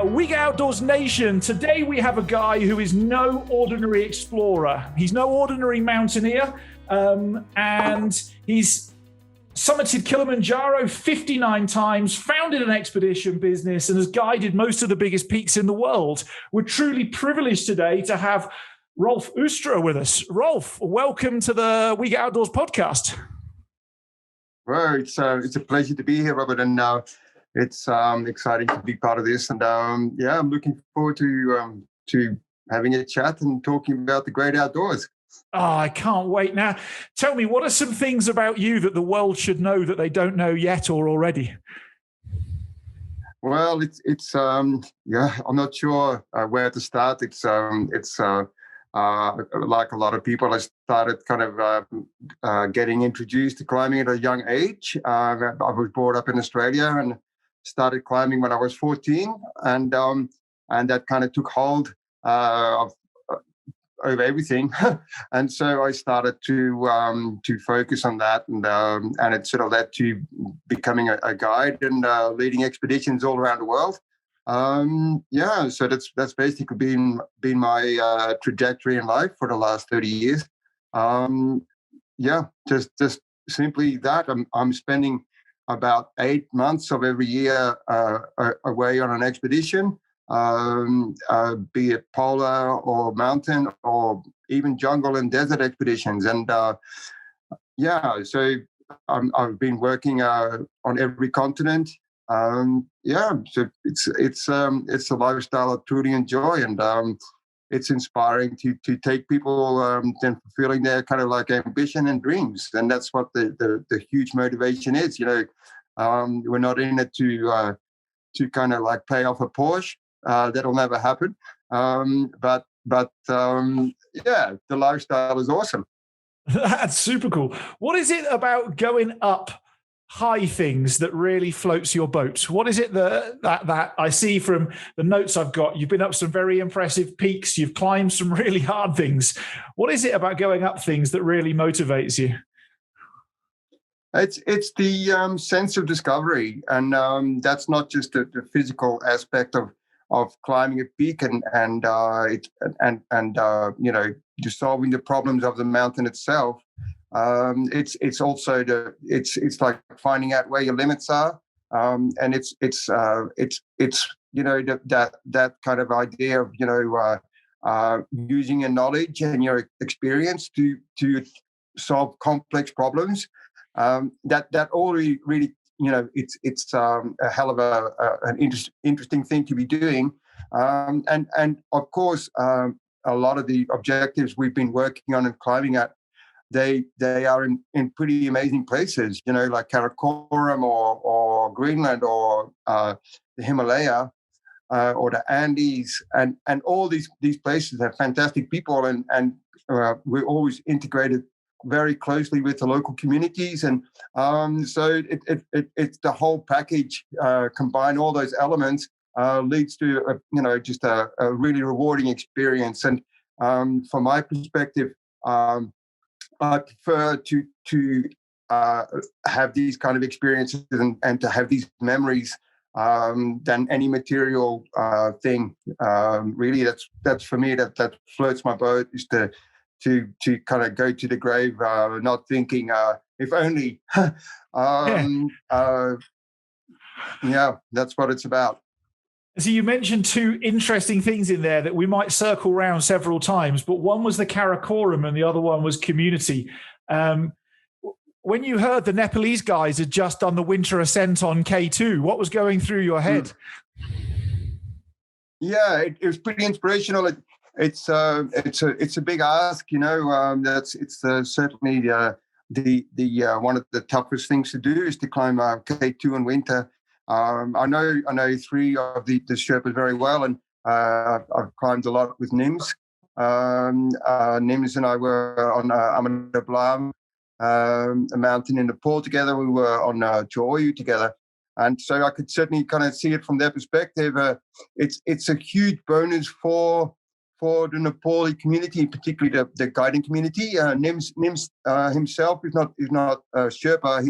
Week Outdoors Nation. Today we have a guy who is no ordinary explorer. He's no ordinary mountaineer, and he's summited Kilimanjaro 59 times, founded an expedition business, and has guided most of the biggest peaks in the world. We're truly privileged today to have Rolfe Oostra with us. Rolf, welcome to the Week Outdoors podcast. Well, it's a pleasure to be here, Robert, and it's exciting to be part of this. And I'm looking forward to having a chat and talking about the great outdoors. Oh, I can't wait. Now, tell me, what are some things about you that the world should know that they don't know yet or already? Well, I'm not sure where to start. It's like a lot of people, I started kind of getting introduced to climbing at a young age. I was brought up in Australia and started climbing when I was 14, and that kind of took hold over everything. And so I started to focus on that, and it sort of led to becoming a guide and leading expeditions all around the world. So that's basically been my trajectory in life for the last 30 years. Just simply that. I'm spending about 8 months of every year away on an expedition, be it polar or mountain or even jungle and desert expeditions. And so I've been working on every continent. So it's a lifestyle I truly enjoy, and it's inspiring to take people and fulfilling their kind of like ambition and dreams, and that's what the huge motivation is. We're not in it to kind of like pay off a Porsche. That'll never happen. But the lifestyle is awesome. That's super cool. What is it about going up high things that really floats your boat? What is it that I see from the notes I've got? You've been up some very impressive peaks. You've climbed some really hard things. What is it about going up things that really motivates you? It's the sense of discovery, and that's not just the physical aspect of climbing a peak and just solving the problems of the mountain itself. It's also it's like finding out where your limits are, and it's that kind of idea of using your knowledge and your experience to solve complex problems. That all really it's a hell of an interesting thing to be doing, and of course a lot of the objectives we've been working on and climbing at, they are in pretty amazing places, like Karakoram or Greenland or the Himalaya or the Andes, and all these places have fantastic people, and we're always integrated very closely with the local communities, and so it's the whole package. Combine all those elements leads to just a really rewarding experience. And from my perspective, I prefer to have these kind of experiences and to have these memories than any material thing. Really, that's for me that floats my boat, is to kind of go to the grave, not thinking if only. That's what it's about. So you mentioned two interesting things in there that we might circle around several times, but one was the Karakoram and the other one was community. When you heard the Nepalese guys had just done the winter ascent on K2, what was going through your head? Yeah, it was pretty inspirational. It's a big ask, it's certainly the one of the toughest things to do is to climb K2 in winter. I know three of the Sherpas very well, and I've climbed a lot with Nims. Nims and I were on Dablam, a mountain in Nepal together. We were on Cho Oyu together, and so I could certainly kind of see it from their perspective. It's a huge bonus for the Nepali community, particularly the guiding community. Nims himself is not a Sherpa.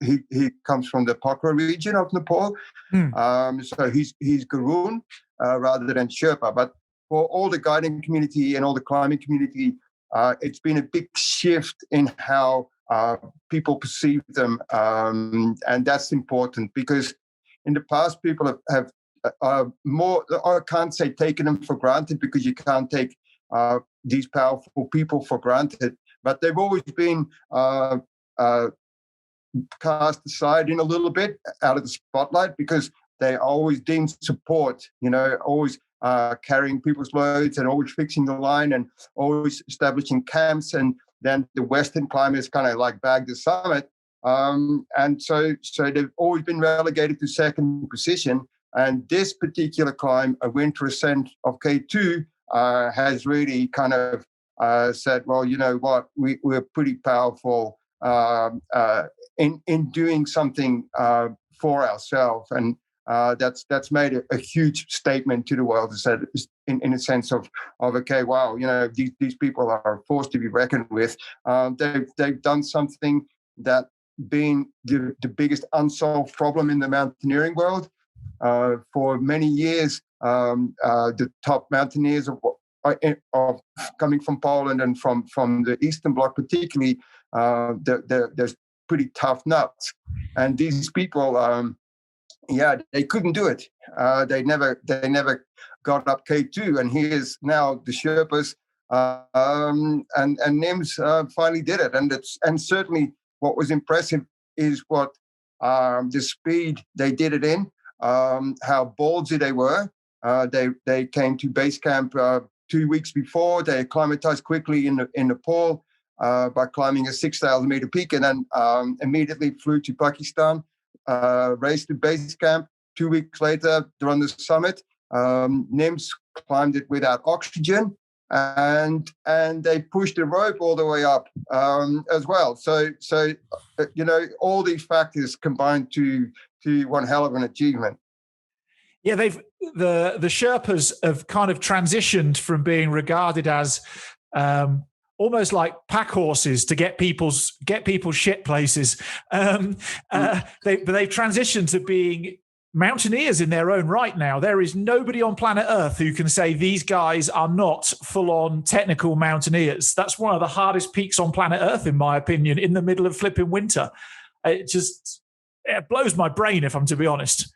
he comes from the Pokhara region of Nepal. So he's Gurun rather than Sherpa. But for all the guiding community and all the climbing community, it's been a big shift in how people perceive them, and that's important because in the past people have more, I can't say taken them for granted because you can't take these powerful people for granted, but they've always been cast aside in a little bit out of the spotlight because they always deemed support, always carrying people's loads and always fixing the line and always establishing camps. And then the Western climbers kind of like bagged the summit. And so they've always been relegated to second position. And this particular climb, a winter ascent of K2, has really kind of said, well, you know what, we're pretty powerful in doing something for ourselves. And that's made a huge statement to the world, said in a sense of okay, wow, these people are a force to be reckoned with. They've done something that being the biggest unsolved problem in the mountaineering world. For many years, the top mountaineers of coming from Poland and from the Eastern Bloc particularly, there's pretty tough nuts. And these people, they couldn't do it. They never got up K2. And here's now the Sherpas and NIMS finally did it. And certainly what was impressive is what the speed they did it in. How ballsy they were. They came to base camp 2 weeks before. They acclimatized quickly in Nepal by climbing a 6,000 meter peak, and then immediately flew to Pakistan, raced to base camp. 2 weeks later, they're on the summit. NIMS climbed it without oxygen, and they pushed the rope all the way up as well. So all these factors combined to one hell of an achievement. Yeah, the Sherpas have kind of transitioned from being regarded as almost like pack horses to get people's shit places. They've transitioned to being mountaineers in their own right now. There is nobody on planet Earth who can say these guys are not full-on technical mountaineers. That's one of the hardest peaks on planet Earth, in my opinion, in the middle of flipping winter. It blows my brain, if I'm to be honest.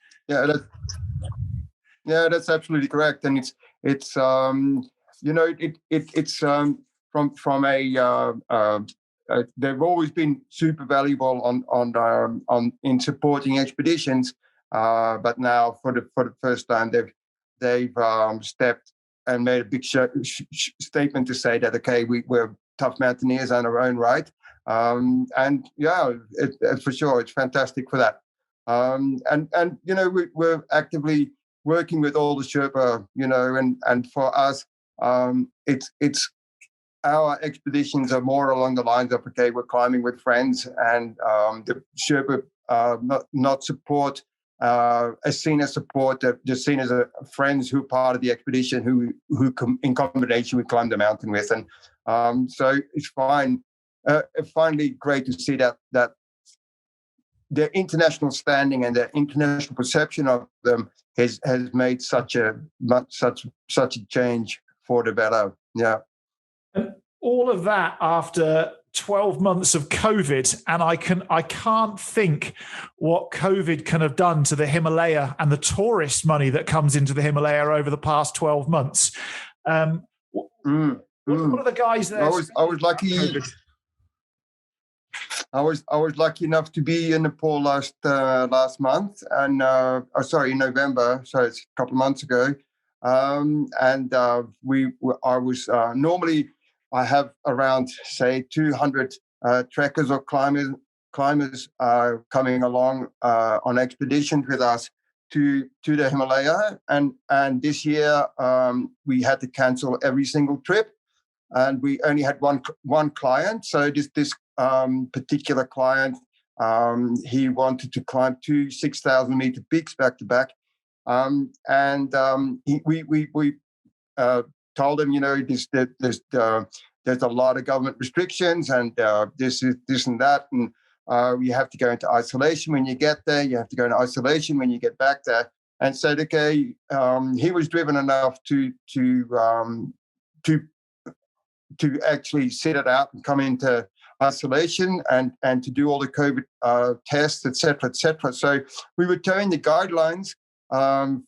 Yeah, that's absolutely correct, and it's from they've always been super valuable on in supporting expeditions, but now for the first time they've stepped and made a big statement to say that okay, we're tough mountaineers in our own right, and yeah, for sure it's fantastic for that, and we're actively working with all the Sherpa, and for us, it's our expeditions are more along the lines of okay, we're climbing with friends, and the Sherpa not support as seen as support, they're seen as friends who are part of the expedition who in combination we climb the mountain with, and so it's finally great to see that their international standing and their international perception of them has made such a change for the better. Yeah. And all of that after 12 months of COVID, and I can't think what COVID can have done to the Himalaya and the tourist money that comes into the Himalaya over the past 12 months. What are the guys there? I was lucky. COVID. I was lucky enough to be in Nepal last month, and in November, so it's a couple of months ago. Normally I have around say 200 trekkers or climbers coming along on expeditions with us to the Himalaya, and this year we had to cancel every single trip, and we only had one client. So this particular client, he wanted to climb 2 6,000 meter peaks back to back, we told him, there's a lot of government restrictions, and this and that, and You have to go into isolation when you get there. You have to go into isolation when you get back there. And said, okay, he was driven enough to actually sit it out and come into isolation and to do all the COVID tests, et cetera, et cetera. So we were towing the guidelines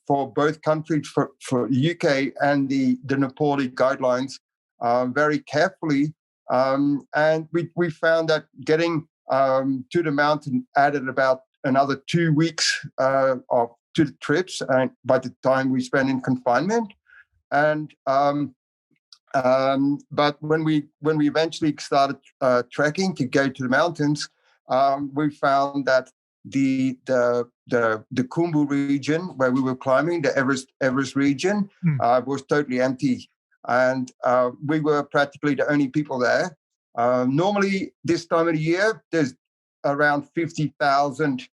for both countries, for the UK and the Nepali guidelines very carefully. And we found that getting to the mountain added about another 2 weeks to the trips, and by the time we spent in confinement. And but when we eventually started trekking to go to the mountains, we found that the Khumbu region where we were climbing, the Everest region, was totally empty, and we were practically the only people there. Normally, this time of the year, there's around 50,000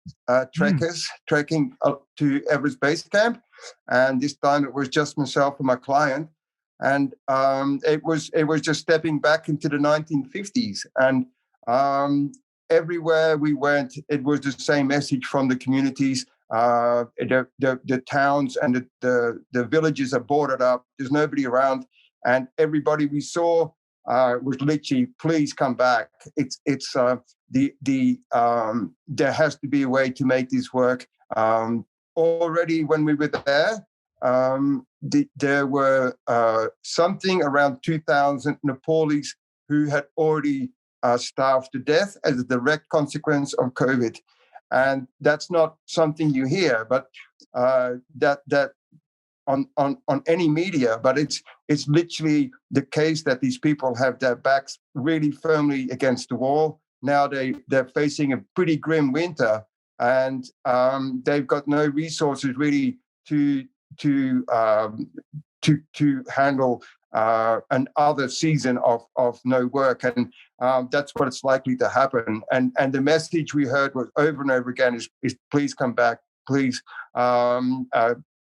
trekkers trekking up to Everest Base Camp, and this time it was just myself and my client. And it was just stepping back into the 1950s. And everywhere we went, it was the same message from the communities. The towns and the villages are boarded up. There's nobody around, and everybody we saw was literally, please come back. There has to be a way to make this work. Already when we were there, there were something around 2,000 Nepalis who had already starved to death as a direct consequence of COVID. And that's not something you hear, but that on any media, but it's literally the case that these people have their backs really firmly against the wall. Now they're facing a pretty grim winter, and they've got no resources really to handle another season of no work, and that's what it's likely to happen. And the message we heard was over and over again is please come back, please.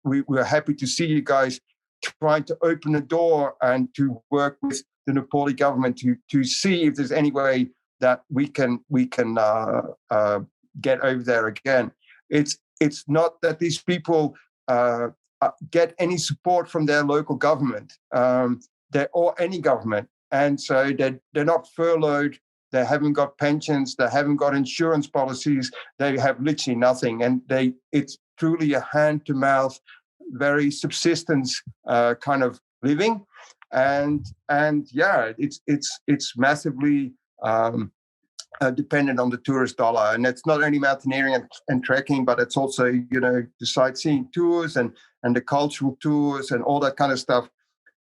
We're happy to see you guys trying to open the door and to work with the Nepali government to see if there's any way that we can get over there again. It's not that these people get any support from their local government, or any government, and so they're not furloughed. They haven't got pensions. They haven't got insurance policies. They have literally nothing, and it's truly a hand-to-mouth, very subsistence kind of living, and yeah, it's massively dependent on the tourist dollar. And it's not only mountaineering and trekking, but it's also the sightseeing tours and the cultural tours and all that kind of stuff.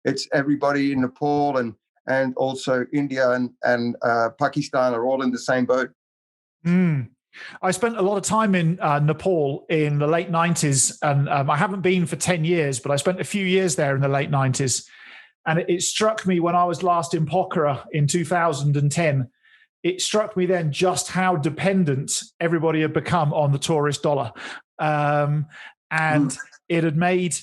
It's everybody in Nepal and also India and Pakistan are all in the same boat. I spent a lot of time in Nepal in the late 90s, and I haven't been for 10 years, but I spent a few years there in the late 90s. And it struck me when I was last in Pokhara in 2010, it struck me then just how dependent everybody had become on the tourist dollar. And it had made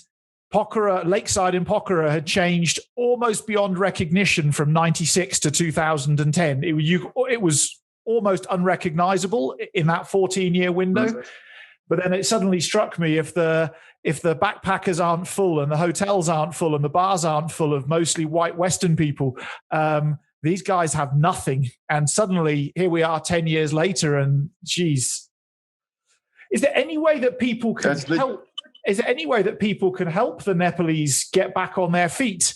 Pokhara, Lakeside in Pokhara had changed almost beyond recognition from 96 to 2010. It was almost unrecognizable in that 14-year window. But then it suddenly struck me, if the backpackers aren't full and the hotels aren't full and the bars aren't full of mostly white Western people, these guys have nothing. And suddenly here we are 10 years later, and geez, is there any way that people can help? Is there any way that people can help the Nepalese get back on their feet?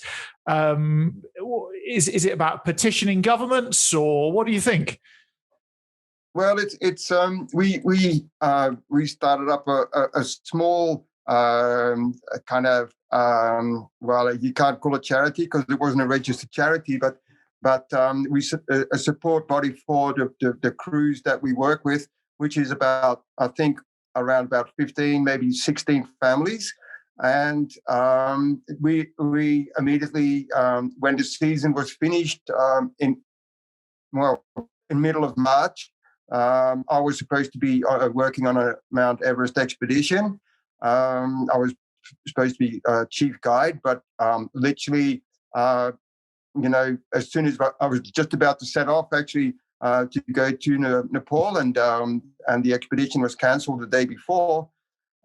Is it about petitioning governments, or what do you think? Well, we started up a small kind of well, you can't call it charity because it wasn't a registered charity, but we a support body for the crews that we work with, which is about, I think, around about 15, maybe 16 families. And we immediately, when the season was finished in middle of March, I was supposed to be working on a Mount Everest expedition. I was supposed to be chief guide, but literally, as soon as I was just about to set off, actually, to go to Nepal, and the expedition was cancelled the day before.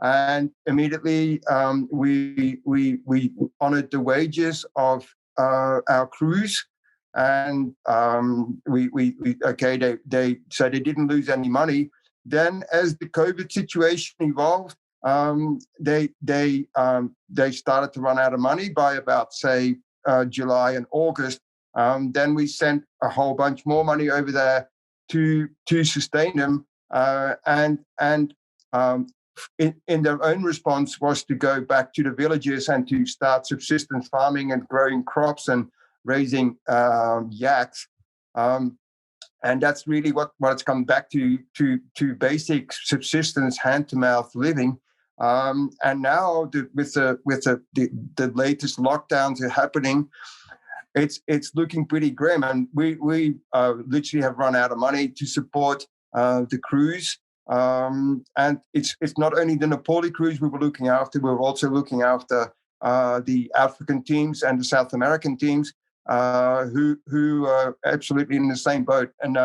And immediately we honoured the wages of our crews, and they so they didn't lose any money. Then, as the COVID situation evolved, they started to run out of money by about, say, July and August. Then we sent a whole bunch more money over there to sustain them, and in their own response was to go back to the villages and to start subsistence farming and growing crops and raising yaks. And that's really what it's come back to basic subsistence, hand-to-mouth living. And now with the latest lockdowns are happening, it's looking pretty grim. And we literally have run out of money to support the crews. And it's not only the Nepali crews we were looking after, we were also looking after the African teams and the South American teams, who are absolutely in the same boat. And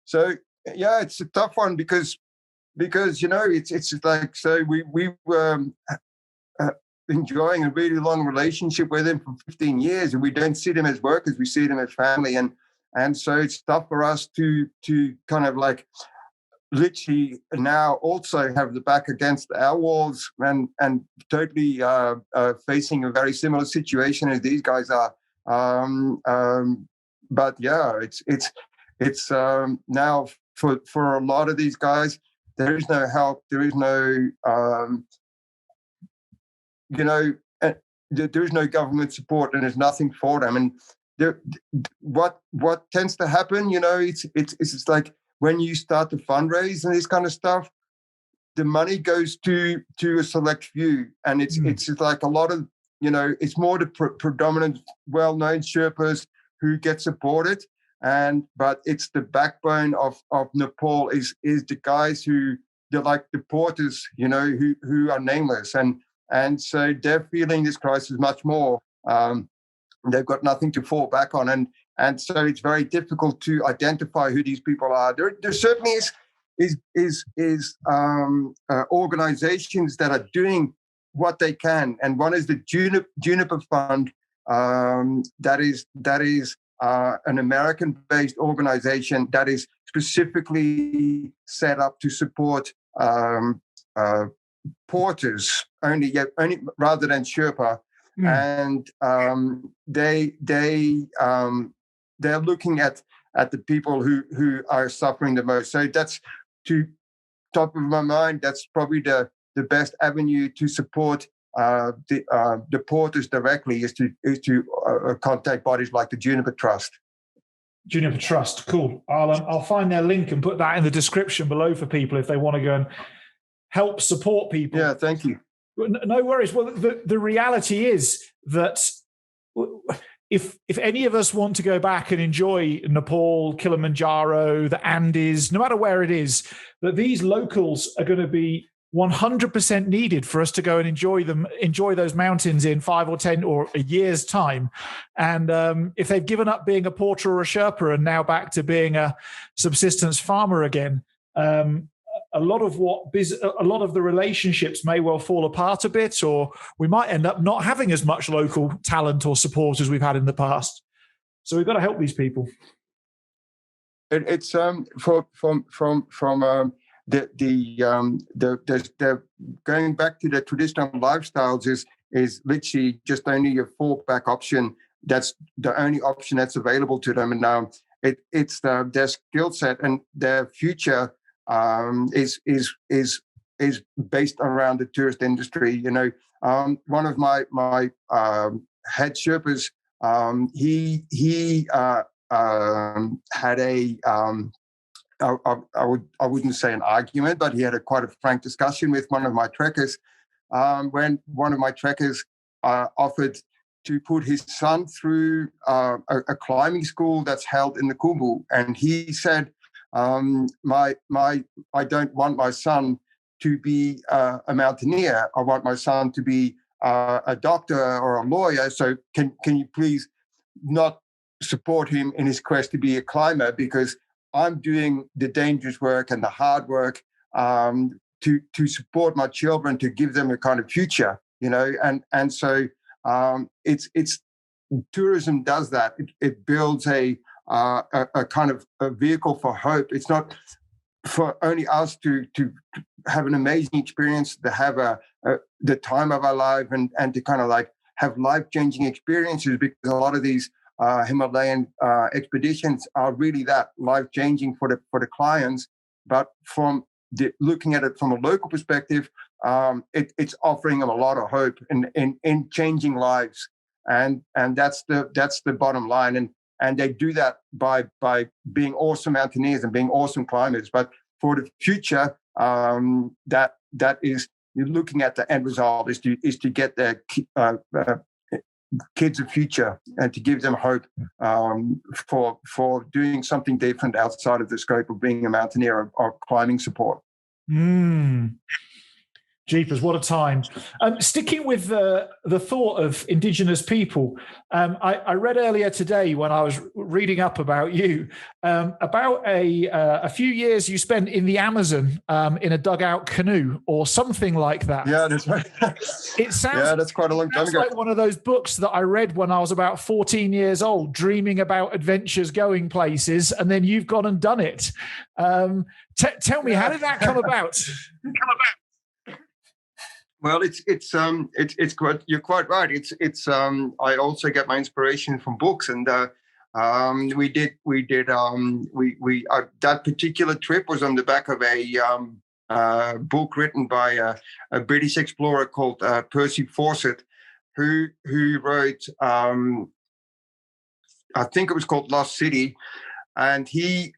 so yeah, it's a tough one because it's like, so we were enjoying a really long relationship with them for 15 years, and we don't see them as workers, we see them as family, and so it's tough for us to kind of like literally now also have the back against our walls and totally facing a very similar situation as these guys are. But yeah, it's now for a lot of these guys, there is no help, there is no there is no government support, and there's nothing for them. And what tends to happen, it's like when you start to fundraise and this kind of stuff, the money goes to a select few, and it's like a lot of, it's more the predominant well-known Sherpas who get supported, but it's the backbone of Nepal is the guys who they're like the porters, who are nameless, and so they're feeling this crisis much more. They've got nothing to fall back on, and so it's very difficult to identify who these people are. There certainly is organizations that are doing what they can, and one is the Juniper Fund. That is an American-based organization that is specifically set up to support porters only rather than Sherpa. And they're looking at the people who are suffering the most. So that's, to top of my mind, that's probably the best avenue to support the porters directly is to contact bodies like the Juniper Trust. Juniper Trust, cool. I'll find their link and put that in the description below for people if they want to go and help support people. Yeah, thank you. No worries. Well, the reality is that if any of us want to go back and enjoy Nepal, Kilimanjaro, the Andes, no matter where it is, that these locals are going to be 100% needed for us to go and enjoy those mountains in 5 or 10 or a year's time. And if they've given up being a porter or a Sherpa and now back to being a subsistence farmer again, a lot of the relationships may well fall apart a bit, or we might end up not having as much local talent or support as we've had in the past. So we've got to help these people. It's from the going back to the traditional lifestyles is literally just only a fallback option. That's the only option that's available to them, and now it's their skill set and their future is based around the tourist industry. One of my head Sherpas, he had a I wouldn't say an argument, but he had quite a frank discussion with one of my trekkers when one of my trekkers offered to put his son through a climbing school that's held in the Kumu, and he said, I don't want my son to be a mountaineer. I want my son to be a doctor or a lawyer. So can you please not support him in his quest to be a climber, because I'm doing the dangerous work and the hard work to support my children, to give them a kind of future, and so it's tourism does that. It builds a kind of a vehicle for hope. It's not for only us to have an amazing experience, to have the time of our life, and to kind of like have life-changing experiences, because a lot of these Himalayan expeditions are really that life-changing for the clients. But from looking at it from a local perspective, it's offering them a lot of hope in changing lives, and that's the bottom line. And they do that by being awesome mountaineers and being awesome climbers. But for the future, that is, you're looking at the end result is to get their kids a future, and to give them hope for doing something different outside of the scope of being a mountaineer or climbing support. Jeepers, what a time. Sticking with the thought of Indigenous people, I read earlier today when I was reading up about you, about a few years you spent in the Amazon in a dugout canoe or something like that. Yeah, that's right. It sounds, that's quite a long time ago. Like one of those books that I read when I was about 14 years old, dreaming about adventures, going places, and then you've gone and done it. Tell me, how did that come about? Well, it's quite, you're quite right. It's I also get my inspiration from books, and we did that particular trip was on the back of a book written by a British explorer called Percy Fawcett, who wrote I think it was called Lost City, and he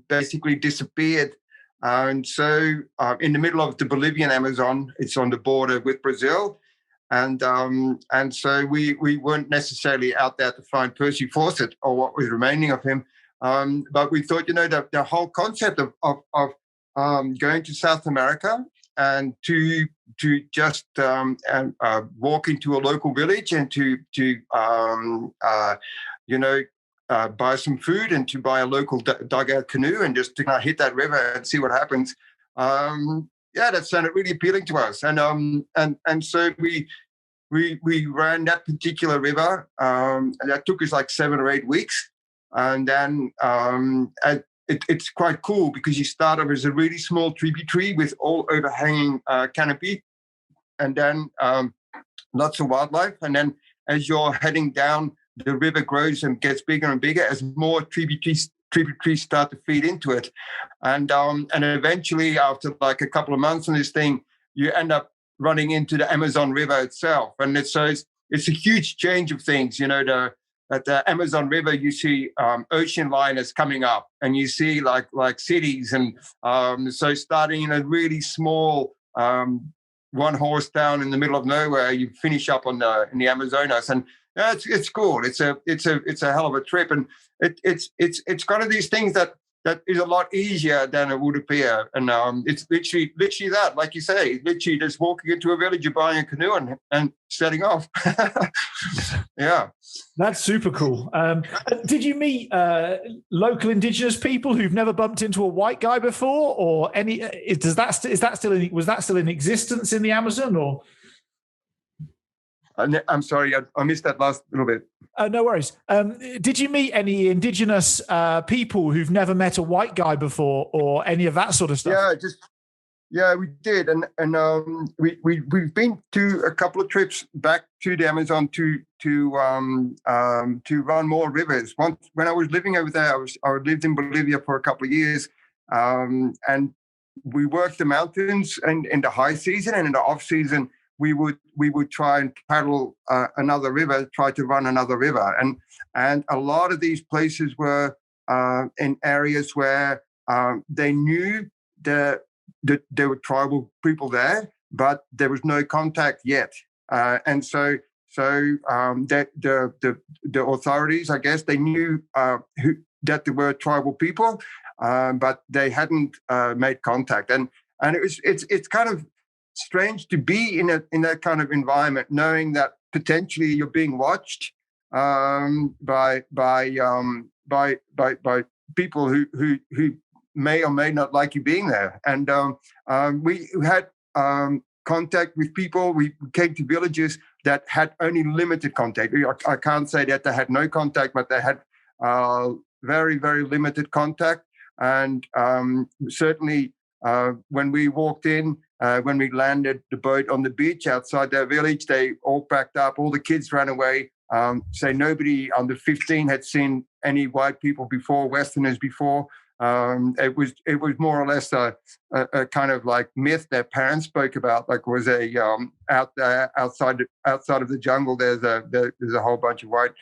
basically disappeared. And so in the middle of the Bolivian Amazon, it's on the border with Brazil. And so we weren't necessarily out there to find Percy Fawcett or what was remaining of him. But we thought, the whole concept of going to South America and to just walk into a local village and to buy some food and to buy a local dugout canoe and just to hit that river and see what happens. That sounded really appealing to us, and so we ran that particular river, and that took us like 7 or 8 weeks, and then it's quite cool because you start off as a really small tributary with all overhanging canopy, and then lots of wildlife, and then as you're heading down, the river grows and gets bigger and bigger as more tributaries start to feed into it, and eventually, after like a couple of months on this thing, you end up running into the Amazon River itself, and it's a huge change of things. At the Amazon River, you see ocean liners coming up, and you see like cities, and so starting in a really small one-horse town in the middle of nowhere, you finish up in the Amazonas, and it's cool. It's a hell of a trip, and it's kind of these things that is a lot easier than it would appear. And it's literally that, like you say, literally just walking into a village, you're buying a canoe and setting off. Yeah, that's super cool. Did you meet local Indigenous people who've never bumped into a white guy before, or any? Was that still in existence in the Amazon, or? I'm sorry, I missed that last little bit. No worries. Did you meet any Indigenous people who've never met a white guy before, or any of that sort of stuff? Yeah, we did, and we've been to a couple of trips back to the Amazon to run more rivers. Once when I was living over there, I lived in Bolivia for a couple of years, and we worked the mountains in the high season, and in the off season we would try and paddle another river, try to run another river, and a lot of these places were in areas where they knew that there were tribal people there, but there was no contact yet, and so that the authorities, I guess, they knew that there were tribal people, but they hadn't made contact, and it's kind of strange to be in that kind of environment, knowing that potentially you're being watched, by people who may or may not like you being there. And we had contact with people. We came to villages that had only limited contact. I can't say that they had no contact, but they had very, very limited contact. And certainly when we walked in, when we landed the boat on the beach outside their village, they all packed up. All the kids ran away. So nobody under 15 had seen any white people before, Westerners before. It was more or less a kind of like myth their parents spoke about. Like, was a outside of the jungle, there's a whole bunch of white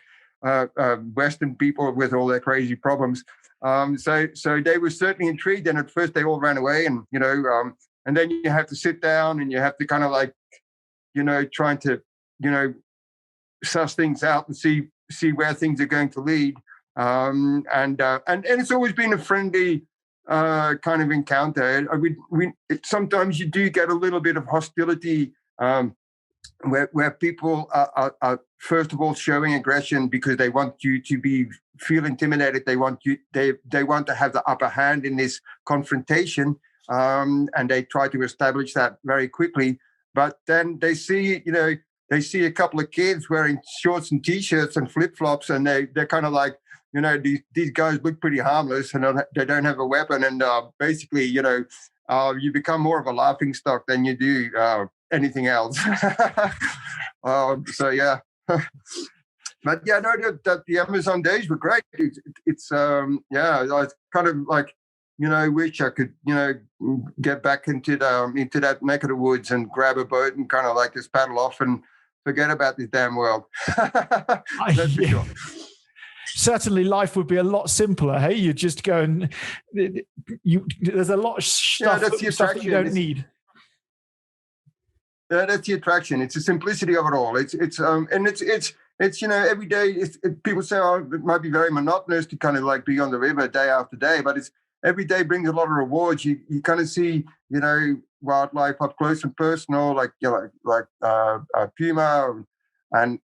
Western people with all their crazy problems. So they were certainly intrigued, and at first they all ran away, and and then you have to sit down and you have to kind of like trying to suss things out and see where things are going to lead. And it's always been a friendly kind of encounter. Sometimes you do get a little bit of hostility where people are first of all showing aggression because they want you to feel intimidated. They want to have the upper hand in this confrontation, and they try to establish that very quickly. But then they see a couple of kids wearing shorts and t-shirts and flip-flops, and they're kind of like, these guys look pretty harmless, and they don't have a weapon, and basically, you become more of a laughing stock than you do anything else. So yeah, but yeah, no, the Amazon days were great. It's I kind of like, wish I could, get back into that neck of the woods and grab a boat and kind of like just paddle off and forget about this damn world. That's for sure. Certainly life would be a lot simpler. Hey, you just go and there's a lot of stuff, stuff that you don't need. Yeah, that's the attraction. It's the simplicity of it all. It's every day. People say, oh, it might be very monotonous to kind of like be on the river day after day, but it's every day brings a lot of rewards. You kind of see wildlife up close and personal, like puma and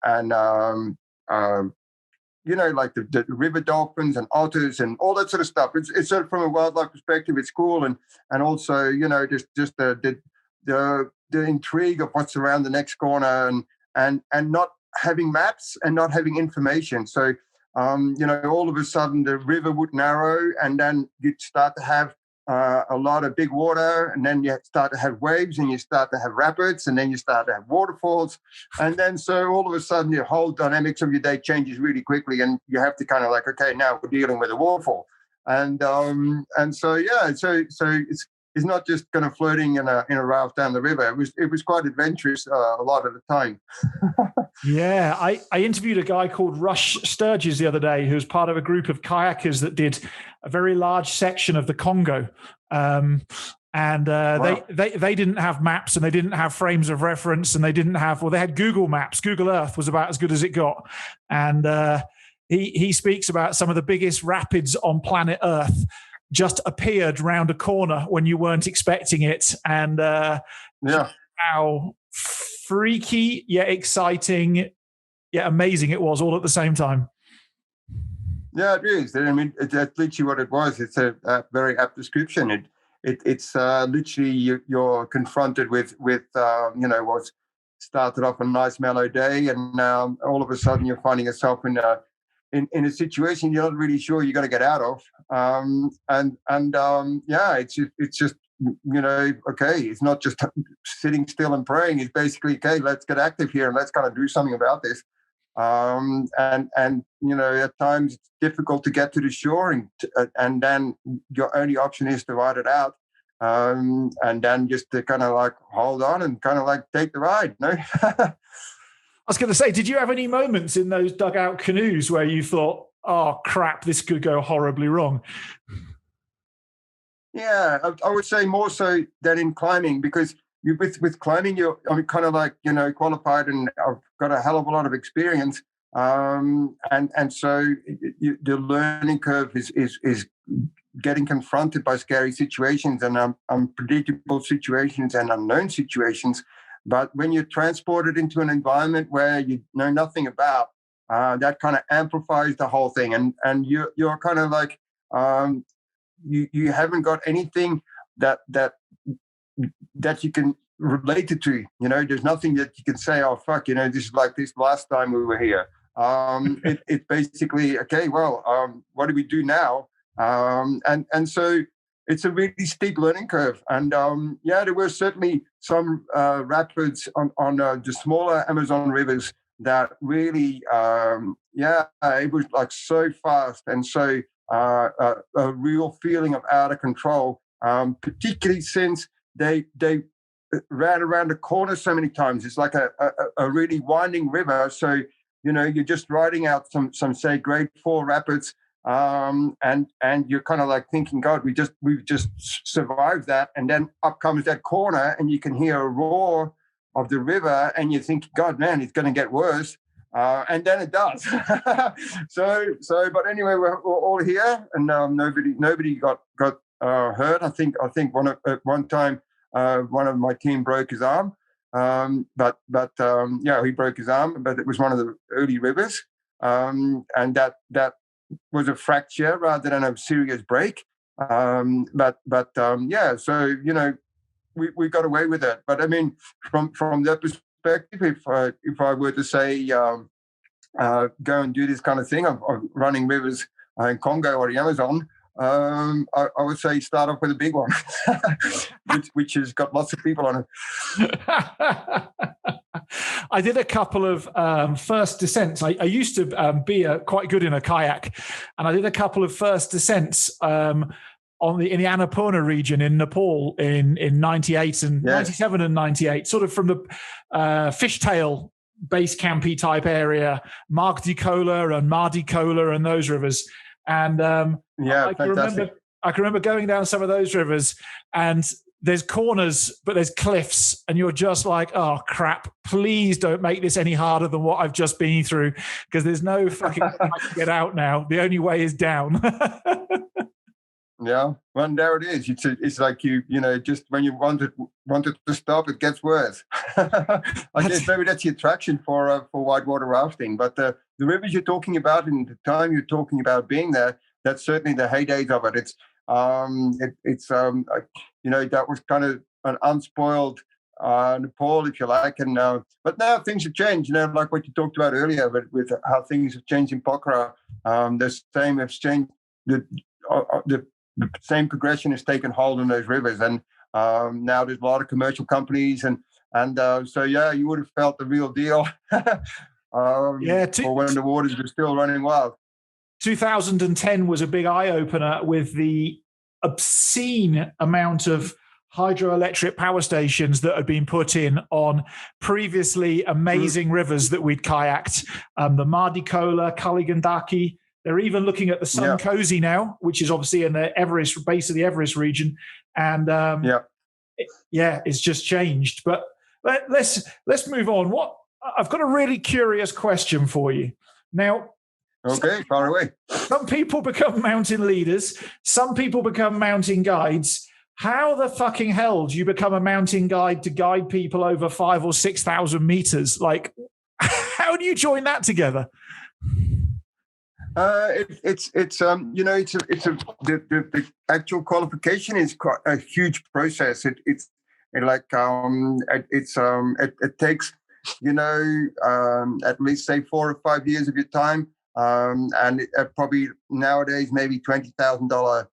like the river dolphins and otters and all that sort of stuff. It's sort of from a wildlife perspective, it's cool, and also just the intrigue of what's around the next corner, and not having maps and not having information. So all of a sudden the river would narrow, and then you'd start to have a lot of big water, and then you start to have waves, and you start to have rapids, and then you start to have waterfalls, and then so all of a sudden your whole dynamics of your day changes really quickly, and you have to kind of like, okay, now we're dealing with a waterfall, and so it's not just kind of floating in a raft down the river. It was quite adventurous a lot of the time. Yeah, I interviewed a guy called Rush Sturges the other day, who was part of a group of kayakers that did a very large section of the Congo. Wow. They didn't have maps, and they didn't have frames of reference, and they had Google Maps. Google Earth was about as good as it got. And he speaks about some of the biggest rapids on planet Earth just appeared round a corner when you weren't expecting it. And how freaky yet exciting yet amazing it was all at the same time. Yeah, it is. I mean, that's literally what it was. It's a very apt description. It's literally you're confronted with what's started off a nice mellow day, and all of a sudden you're finding yourself in a situation you're not really sure you're going to get out of. It's just okay, it's not just sitting still and praying. It's basically, okay, let's get active here and let's kind of do something about this. At times it's difficult to get to the shore, and then your only option is to ride it out, and then just to kind of like hold on and kind of like take the ride. No. I was going to say, did you have any moments in those dugout canoes where you thought, oh crap, this could go horribly wrong? Yeah, I would say more so than in climbing, because with climbing, I'm kind of like, qualified, and I've got a hell of a lot of experience. And so the learning curve is getting confronted by scary situations and unpredictable situations and unknown situations. But when you're transported into an environment where you know nothing about, that kind of amplifies the whole thing, and you're kind of like you haven't got anything that you can relate it to. There's nothing that you can say, oh fuck, this is like this last time we were here. It's basically, okay, well, what do we do now? And so it's a really steep learning curve. And there were certainly some rapids on the smaller Amazon rivers that really, it was like so fast and so a real feeling of out of control, particularly since they ran around the corner so many times. It's like a really winding river. So, you're just riding out some say grade 4 rapids, and you're kind of like thinking, God, we've just survived that. And then up comes that corner and you can hear a roar of the river and you think, God, man, it's going to get worse. And then it does. But anyway, we're all here, and nobody got hurt. I think one time one of my team broke his arm, but he broke his arm. But it was one of the early rivers, and that was a fracture rather than a serious break. So we got away with it. But I mean, from that perspective, if I were to say go and do this kind of thing of running rivers in Congo or the Amazon, I would say start off with a big one, which has got lots of people on it. I did a couple of first descents. I used to be quite good in a kayak, and I did a couple of first descents in the Annapurna region in Nepal in 98 and 97 and 98, sort of from the Fishtail base campy type area, Margdikola and Mardikola and those rivers. And I can remember going down some of those rivers, and there's corners, but there's cliffs, and you're just like, oh crap, please don't make this any harder than what I've just been through, because there's no fucking way to get out now. The only way is down. Yeah, well, there it is. It's like just when you wanted to stop, it gets worse. I guess maybe that's the attraction for whitewater rafting. But the rivers you're talking about and the time you're talking about being there, that's certainly the heydays of it. That was kind of an unspoiled Nepal, if you like. And but now things have changed. Like what you talked about earlier, but with how things have changed in Pokhara, the same has changed. The same progression has taken hold on those rivers, and now there's a lot of commercial companies, and you would have felt the real deal. Or when the waters were still running wild. 2010 was a big eye opener with the obscene amount of hydroelectric power stations that had been put in on previously amazing rivers that we'd kayaked, the Mardikola, Kaligandaki. They're even looking at the Sunkosi now, which is obviously in the Everest base of the Everest region, and it's just changed. But let's move on. I've got a really curious question for you now. Okay, far away. Some people become mountain leaders. Some people become mountain guides. How the fucking hell do you become a mountain guide to guide people over 5,000 or 6,000 meters? Like, how do you join that together? The actual qualification is quite a huge process. It takes at least say 4 or 5 years of your time, and probably nowadays maybe $20,000,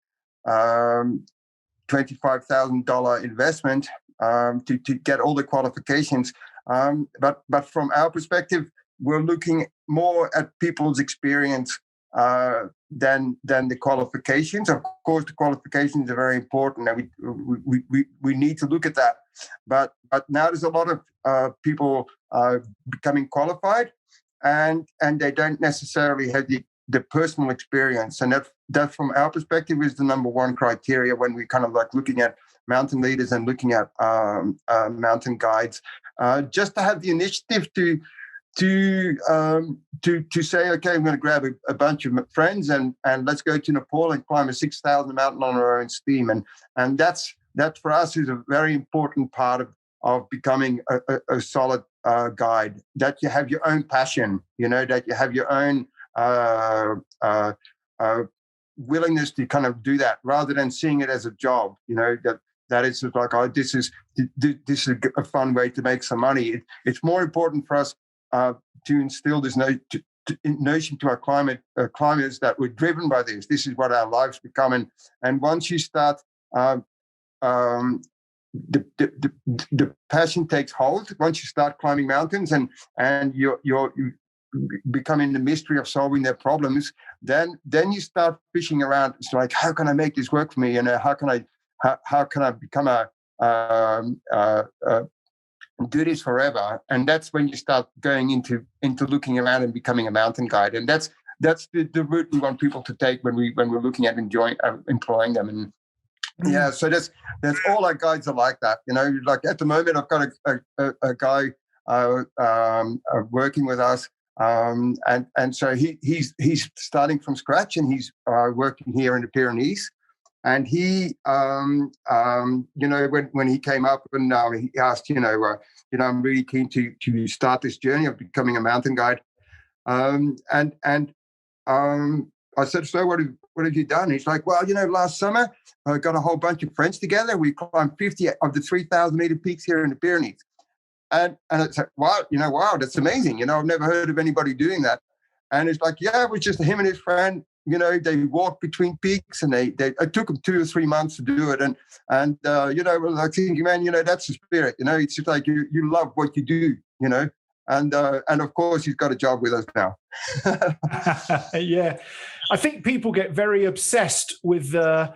$25,000 investment to get all the qualifications. But from our perspective, we're looking more at people's experience than the qualifications. Of course, the qualifications are very important, and we need to look at that. But now there's a lot of people becoming qualified, and they don't necessarily have the personal experience, and that from our perspective is the number one criteria when we kind of like looking at mountain leaders and looking at mountain guides, just to have the initiative to say, okay, I'm going to grab a bunch of friends and let's go to Nepal and climb a 6,000 mountain on our own steam, and that's for us is a very important part of becoming a solid guide, that you have your own passion, that you have your own willingness to kind of do that, rather than seeing it as a job, that it's just like, oh, this is a fun way to make some money. It's more important for us to instill this notion to our climbers that we're driven by this. This is what our lives become, and once you start, the passion takes hold. Once you start climbing mountains and you're becoming the mystery of solving their problems, then you start fishing around. It's like, how can I make this work for me? And how can I become do this forever? And that's when you start going into looking around and becoming a mountain guide. And that's the route we want people to take when we're looking at employing them. And yeah, so that's all our guides are like that. Like at the moment, I've got a guy working with us, and so he's starting from scratch, and he's working here in the Pyrenees. And he, when he came up and he asked, I'm really keen to start this journey of becoming a mountain guide. I said, so what have you done? He's like, well, last summer I got a whole bunch of friends together. We climbed 50 of the 3,000 meter peaks here in the Pyrenees. And it's like, wow, that's amazing. I've never heard of anybody doing that. And it's like, yeah, it was just him and his friend. They walked between peaks, and it took them 2 or 3 months to do it. And I was thinking, man, that's the spirit. It's just like you love what you do. And of course, he's got a job with us now. Yeah, I think people get very obsessed with the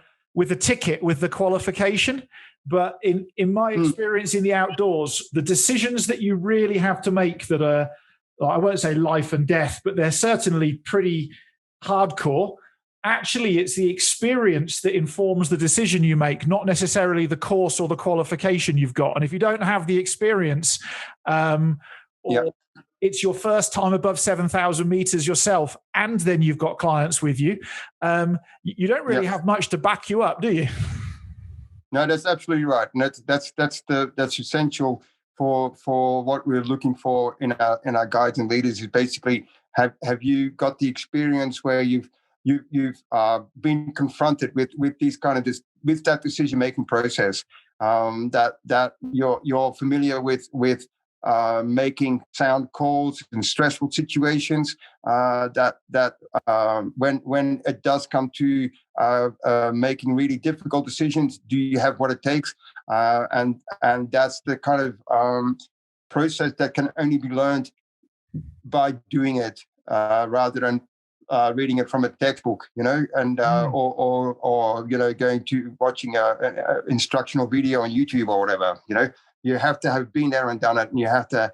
ticket, with the qualification. But in my experience in the outdoors, the decisions that you really have to make that are, I won't say life and death, but they're certainly pretty hardcore. Actually, it's the experience that informs the decision you make, not necessarily the course or the qualification you've got. And if you don't have the experience, it's your first time above 7,000 meters yourself, and then you've got clients with you, you don't really have much to back you up, do you? No, that's absolutely right, and that's essential for what we're looking for in our guides and leaders. Is basically, have you got the experience where you've been confronted with these kind of with that decision making process, that you're familiar with making sound calls in stressful situations, that when it does come to making really difficult decisions, do you have what it takes? And that's the kind of process that can only be learned by doing it, rather than reading it from a textbook, and or going to watching a instructional video on YouTube or whatever. You have to have been there and done it, and you have to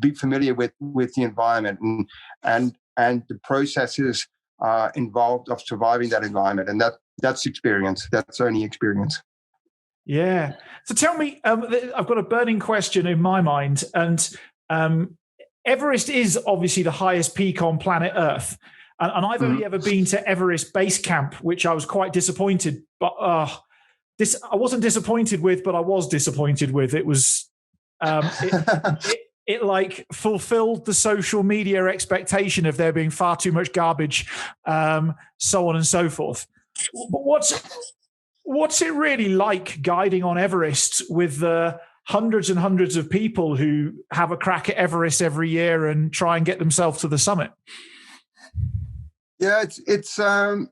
be familiar with the environment and the processes involved of surviving that environment, and that's experience. That's only experience. Yeah. So tell me, I've got a burning question in my mind, and Everest is obviously the highest peak on planet Earth. And I've only ever been to Everest Base Camp, which I was quite disappointed. But I wasn't disappointed with, but I was disappointed with. It was, it like fulfilled the social media expectation of there being far too much garbage, so on and so forth. But what's it really like guiding on Everest with the hundreds and hundreds of people who have a crack at Everest every year and try and get themselves to the summit? Yeah, it's a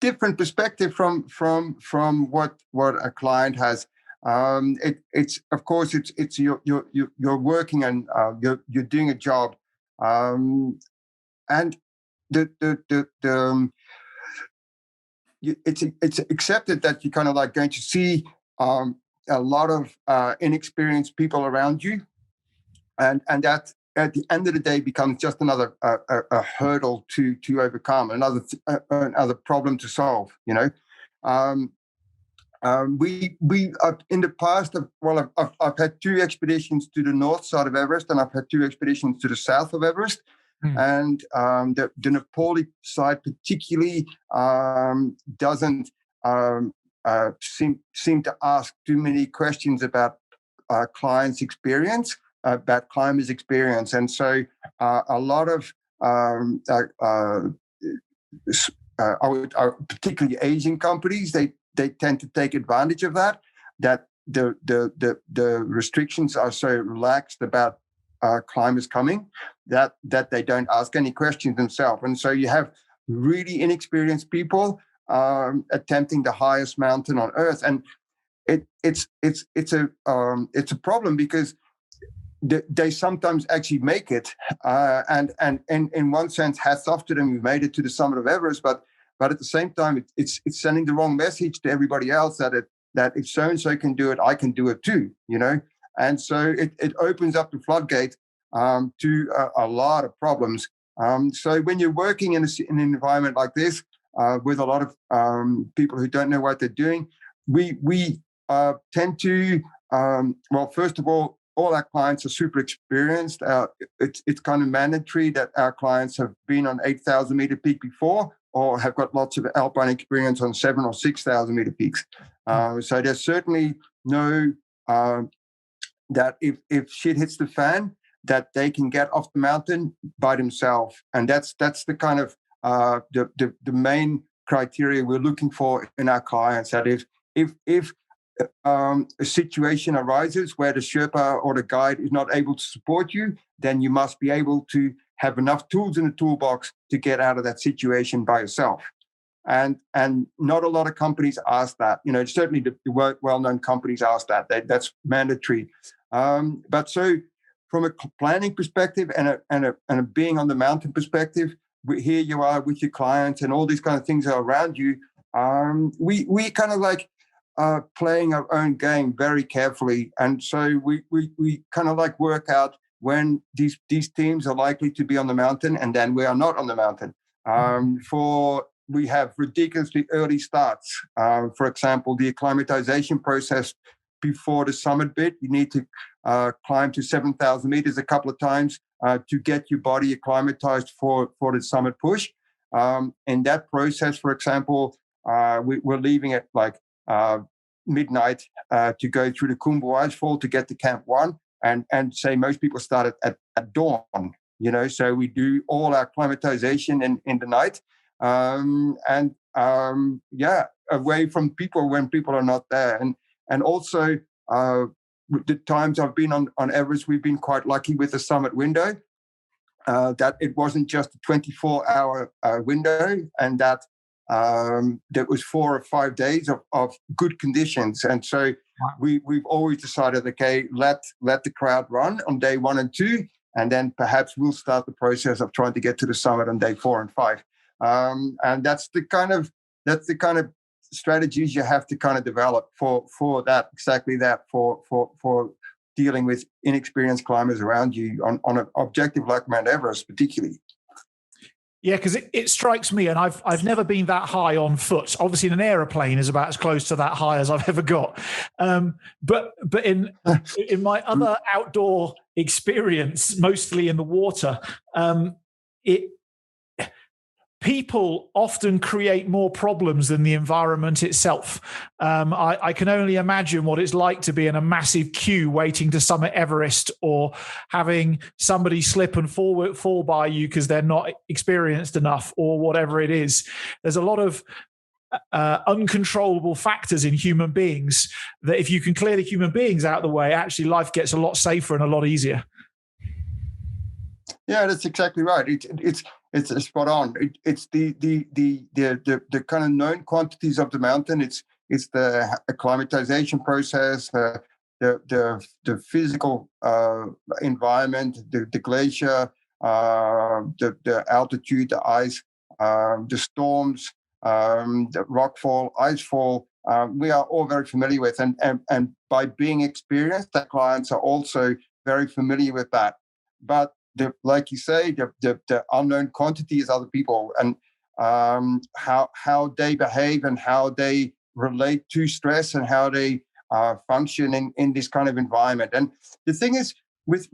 different perspective from what a client has. It's of course it's you're working and you're doing a job, and it's accepted that you're kind of like going to see a lot of inexperienced people around you, and that at the end of the day becomes just another a hurdle to overcome, another problem to solve. We in the past, I've had 2 expeditions to the north side of Everest, and I've had 2 expeditions to the south of Everest. And the Nepali side particularly doesn't seem to ask too many questions about clients' experience, about climbers' experience, and so a lot of particularly Asian companies, they tend to take advantage of that. That the restrictions are so relaxed about climbers coming that they don't ask any questions themselves, and so you have really inexperienced people attempting the highest mountain on Earth, and it's a problem because they sometimes actually make it, and in one sense, hats off to them, who made it to the summit of Everest. But at the same time, it's sending the wrong message to everybody else that if so and so can do it, I can do it too. And so it opens up the floodgate to a lot of problems. So when you're working in an environment like this with a lot of people who don't know what they're doing, we tend to first of all our clients are super experienced. It's kind of mandatory that our clients have been on 8,000 meter peak before, or have got lots of alpine experience on 7,000 or 6,000 meter peaks. So there's certainly no that if shit hits the fan, that they can get off the mountain by themselves, and that's the kind of the main criteria we're looking for in our clients. That if a situation arises where the Sherpa or the guide is not able to support you, then you must be able to have enough tools in the toolbox to get out of that situation by yourself. And not a lot of companies ask that. Certainly the well-known companies ask that. That's mandatory. But so from a planning perspective and a being on the mountain perspective, here you are with your clients and all these kind of things are around you. We kind of like playing our own game very carefully, and so we kind of like work out when these teams are likely to be on the mountain, and then we are not on the mountain. We have ridiculously early starts. For example, the acclimatization process before the summit bit, you need to climb to 7,000 meters a couple of times to get your body acclimatized for the summit push. In that process, for example, we're leaving at like midnight to go through the Khumbu Icefall to get to Camp 1, and say most people start at dawn. So we do all our acclimatization in the night, away from people when people are not there, and also the times I've been on Everest, we've been quite lucky with the summit window, that it wasn't just a 24-hour window, and that there was 4 or 5 days of good conditions. And so we've always decided, okay, let the crowd run on day 1 and 2, and then perhaps we'll start the process of trying to get to the summit on day 4 and 5. And that's the kind of strategies you have to kind of develop for that, exactly that, for dealing with inexperienced climbers around you on an objective like Mount Everest, particularly. Yeah, because it strikes me, and I've never been that high on foot. Obviously, in an aeroplane is about as close to that high as I've ever got. But in my other outdoor experience, mostly in the water, people often create more problems than the environment itself. I can only imagine what it's like to be in a massive queue waiting to summit Everest, or having somebody slip and fall by you because they're not experienced enough, or whatever it is. There's a lot of uncontrollable factors in human beings that if you can clear the human beings out of the way, actually life gets a lot safer and a lot easier. Yeah, that's exactly right. It's spot on. It's the kind of known quantities of the mountain. It's the acclimatization process, the physical environment, the glacier, the altitude, the ice, the storms, the rockfall, icefall. We are all very familiar with, and by being experienced, the clients are also very familiar with that. But like you say, the unknown quantity is other people, and how they behave and how they relate to stress and how they function in this kind of environment. And the thing is, with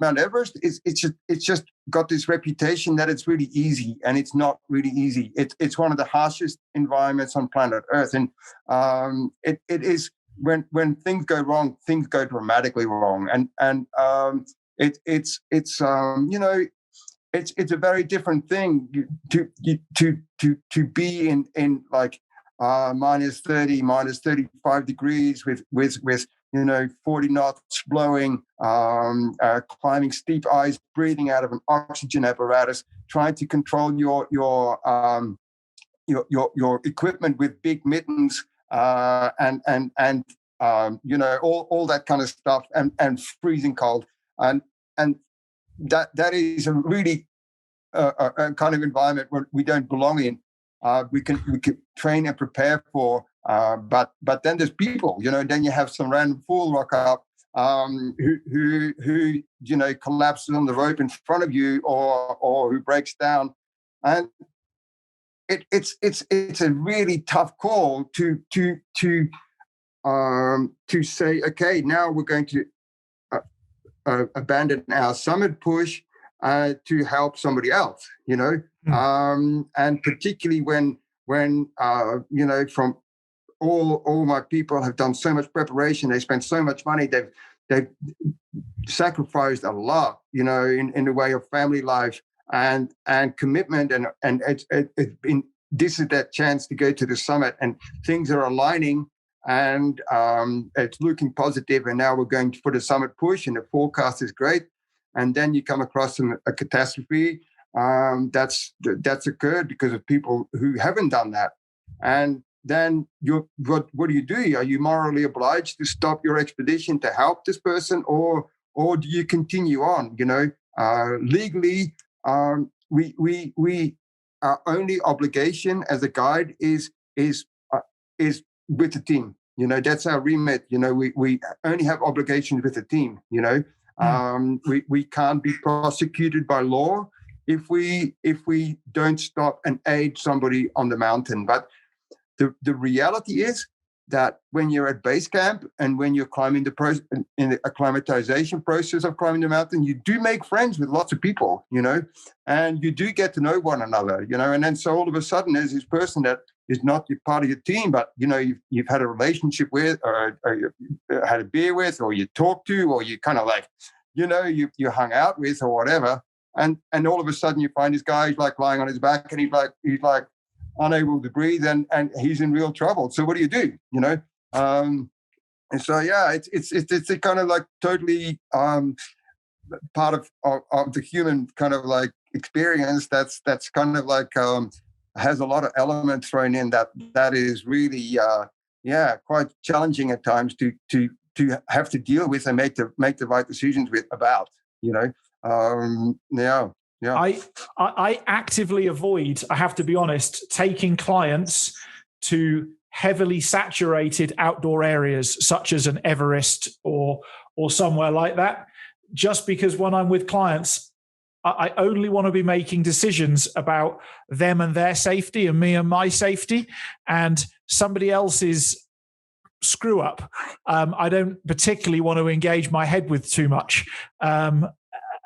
Mount Everest, it's just got this reputation that it's really easy, and it's not really easy. It's one of the harshest environments on planet Earth, and it is when things go wrong, things go dramatically wrong, and it's it's a very different thing to be in like minus 30, minus 35 degrees with 40 knots blowing, climbing steep ice, breathing out of an oxygen apparatus, trying to control your equipment with big mittens, and all that kind of stuff, and freezing cold, and that is a really a kind of environment where we don't belong in. We can train and prepare for, but then there's people, then you have some random fool rock up who collapses on the rope in front of you, or who breaks down, and it's a really tough call to say, okay, now we're going to abandon our summit push to help somebody else, and particularly when from all my people have done so much preparation, they spent so much money, they've sacrificed a lot, in the way of family life and commitment, and it's been, this is that chance to go to the summit, and things are aligning, and it's looking positive, and now we're going for the summit push, and the forecast is great. And then you come across a catastrophe that's occurred because of people who haven't done that. And then what do you do? Are you morally obliged to stop your expedition to help this person, or do you continue on? Legally, we our only obligation as a guide is with the team. That's our remit. We only have obligations with the team. We can't be prosecuted by law if we don't stop and aid somebody on the mountain. But the reality is that when you're at base camp and when you're climbing in the acclimatization process of climbing the mountain, you do make friends with lots of people, and you do get to know one another, and then so all of a sudden there's this person that is not part of your team, but you've had a relationship with, or you had a beer with, or you talked to, or you kind of like, you hung out with, or whatever, and all of a sudden you find this guy, he's like lying on his back, and he's like unable to breathe, and he's in real trouble. So what do you do? And so it's a kind of like totally part of the human kind of like experience that's kind of like has a lot of elements thrown in that is really quite challenging at times to have to deal with and make the right decisions about. I actively avoid, I have to be honest, taking clients to heavily saturated outdoor areas such as an Everest or somewhere like that, just because when I'm with clients, I only want to be making decisions about them and their safety, and me and my safety, and somebody else's screw up. I don't particularly want to engage my head with too much. And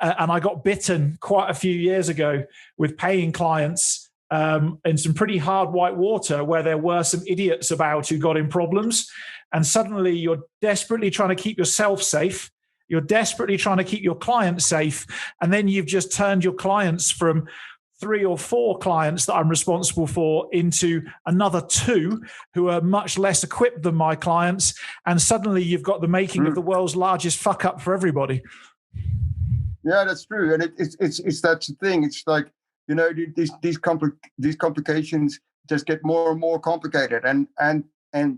I got bitten quite a few years ago with paying clients in some pretty hard white water where there were some idiots about who got in problems. And suddenly you're desperately trying to keep yourself safe. You're desperately trying to keep your clients safe. And then you've just turned your clients from 3 or 4 clients that I'm responsible for into another 2 who are much less equipped than my clients. And suddenly you've got the making of the world's largest fuck up for everybody. Yeah, that's true. And it's that's the thing. It's like, these complications just get more and more complicated. And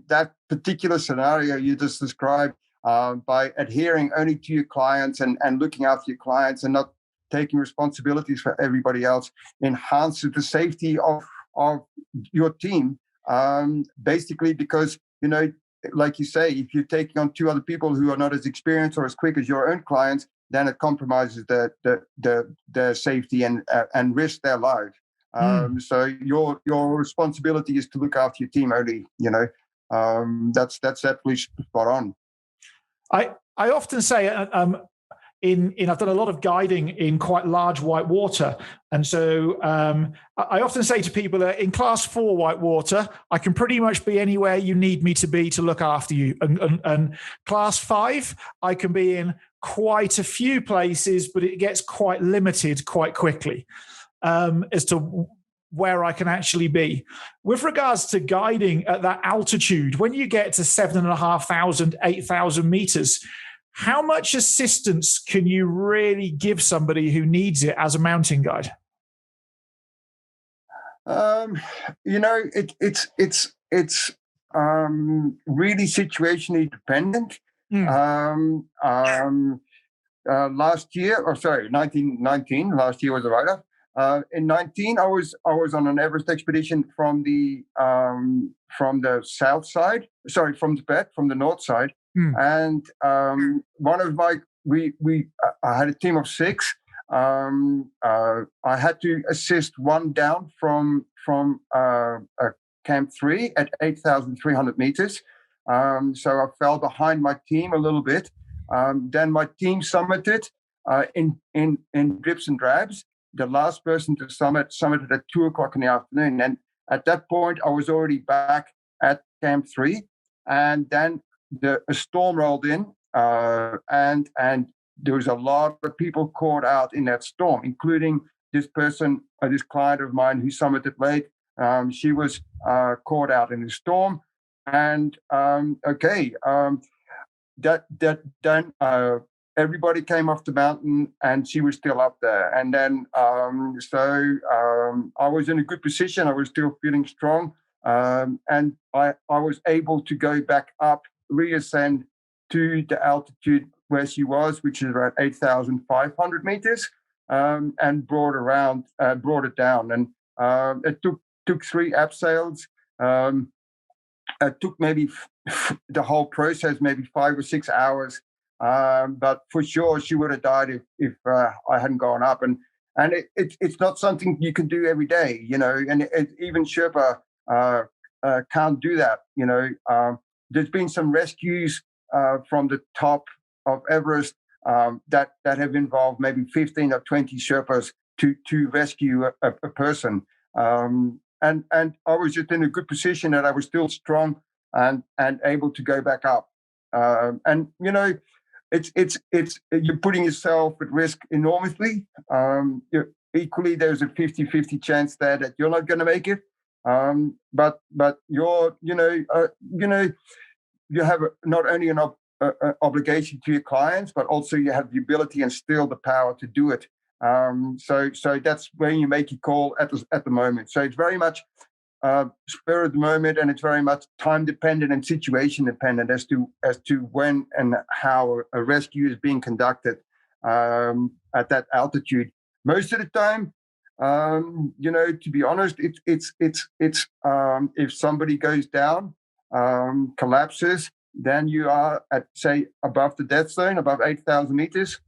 that particular scenario you just described, by adhering only to your clients and looking after your clients and not taking responsibilities for everybody else, enhances the safety of your team. Basically, because, like you say, if you're taking on 2 other people who are not as experienced or as quick as your own clients, then it compromises their safety and risk their life. So your responsibility is to look after your team only. That's absolutely spot on. I often say I've done a lot of guiding in quite large white water. And so I often say to people that in class 4 white water, I can pretty much be anywhere you need me to be to look after you. And class 5, I can be in quite a few places, but it gets quite limited quite quickly as to where I can actually be. With regards to guiding at that altitude, when you get to 7,500, 8,000 meters, how much assistance can you really give somebody who needs it as a mountain guide? It's really situationally dependent. Last year, or sorry, 1919. Last year was the writer. In 19, I was on an Everest expedition from the south side. Sorry, from the north side. And one of my I had a team of 6. I had to assist one down from Camp 3 at 8,300 meters. So I fell behind my team a little bit. Then my team summited in drips and drabs. The last person to summited at 2:00 in the afternoon. And at that point, I was already back at Camp 3. And then a storm rolled in, and there was a lot of people caught out in that storm, including this person, this client of mine who summited late. She was caught out in the storm. And then everybody came off the mountain, and she was still up there. And then I was in a good position. I was still feeling strong, and I was able to go back up, reascend to the altitude where she was, which is around 8,500 meters, and brought it down. And it took 3 abseils. It took maybe the whole process, maybe 5 or 6 hours. But for sure, she would have died if I hadn't gone up. And it's not something you can do every day, and even Sherpa can't do that. There's been some rescues from the top of Everest that have involved maybe 15 or 20 Sherpas to rescue a person. And I was just in a good position that I was still strong and able to go back up. And you're putting yourself at risk enormously. Equally, there's a 50-50 chance there that you're not going to make it. But you're you have not only an obligation to your clients, but also you have the ability and still the power to do it. So that's when you make your call at the moment. So it's very much spur of the moment, and it's very much time dependent and situation dependent as to when and how a rescue is being conducted at that altitude. Most of the time, to be honest, it's if somebody goes down, collapses, then you are at, say, above the death zone, above 8,000 meters.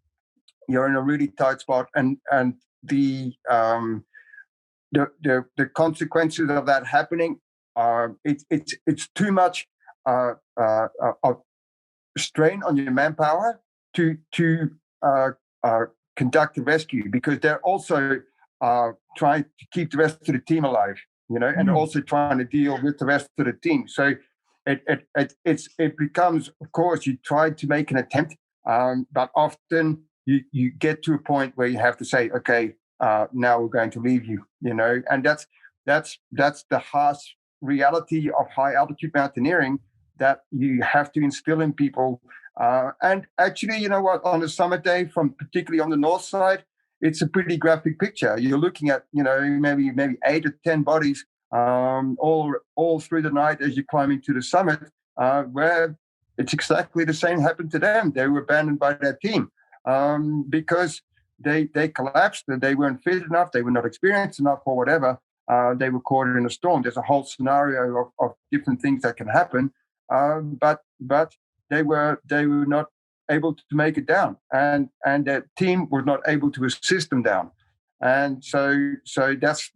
You're in a really tight spot, and the consequences of that happening, it's too much strain on your manpower to conduct the rescue, because they're also trying to keep the rest of the team alive, and also trying to deal with the rest of the team. So it becomes, of course, you try to make an attempt, but often you get to a point where you have to say, okay, now we're going to leave you, and that's the harsh reality of high altitude mountaineering that you have to instill in people. And actually, you know what, on a summer day, particularly on the north side, it's a pretty graphic picture. You're looking at, maybe 8 or 10 bodies all through the night as you're climbing to the summit, where it's exactly the same happened to them. They were abandoned by their team because they collapsed, and they weren't fit enough, they were not experienced enough, or whatever. They were caught in a storm. There's a whole scenario of different things that can happen, but they were not able to make it down, and their team was not able to assist them down. And so that's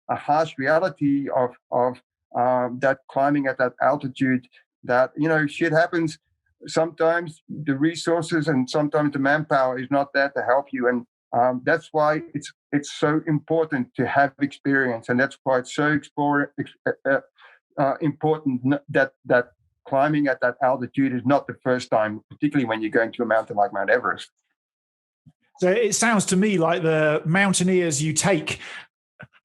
a harsh reality of that climbing at that altitude. That shit happens. sometimes the resources and sometimes the manpower is not there to help you. And that's why it's so important to have experience, and that's why it's so important that climbing at that altitude is not the first time, particularly when you're going to a mountain like Mount Everest. So it sounds to me like the mountaineers you take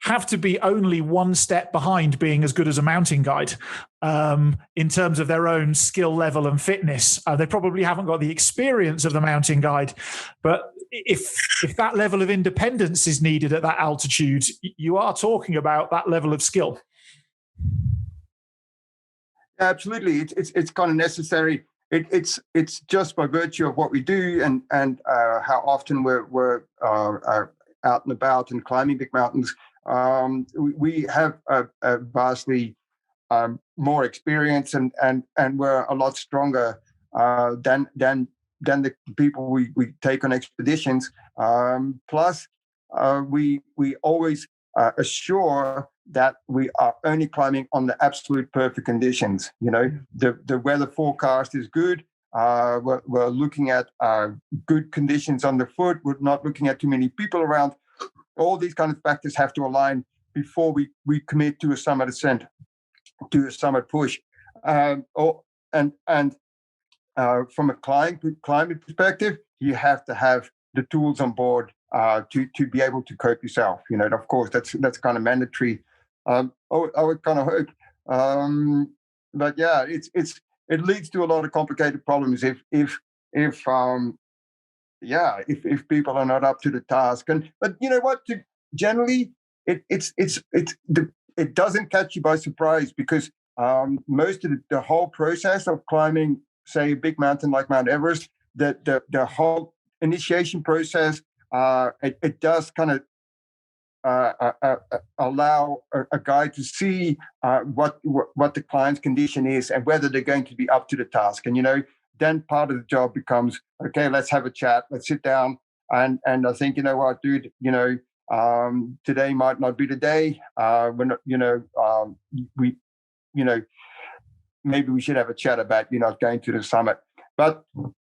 have to be only one step behind being as good as a mountain guide in terms of their own skill level and fitness. They probably haven't got the experience of the mountain guide, but if that level of independence is needed at that altitude, you are talking about that level of skill. Absolutely, it's kind of necessary. It's just by virtue of what we do and how often we're out and about and climbing big mountains. We have a vastly more experience and we're a lot stronger than the people we take on expeditions. Plus, we always assure that we are only climbing on the absolute perfect conditions. The weather forecast is good. We're looking at good conditions on the foot. We're not looking at too many people around. All these kind of factors have to align before we commit to a summit ascent, to a summit push. From a climate perspective, you have to have the tools on board to be able to cope yourself. Of course, that's kind of mandatory. I would kind of hope, but yeah, it leads to a lot of complicated problems if people are not up to the task. But you know what? Generally, it doesn't catch you by surprise, because most of the whole process of climbing, say, a big mountain like Mount Everest, the whole initiation process, it does kind of allow a guide to see what the client's condition is and whether they're going to be up to the task. And then part of the job becomes, okay, let's have a chat, let's sit down, and I think, you know what, dude, today might not be the day. Maybe we should have a chat about going to the summit. But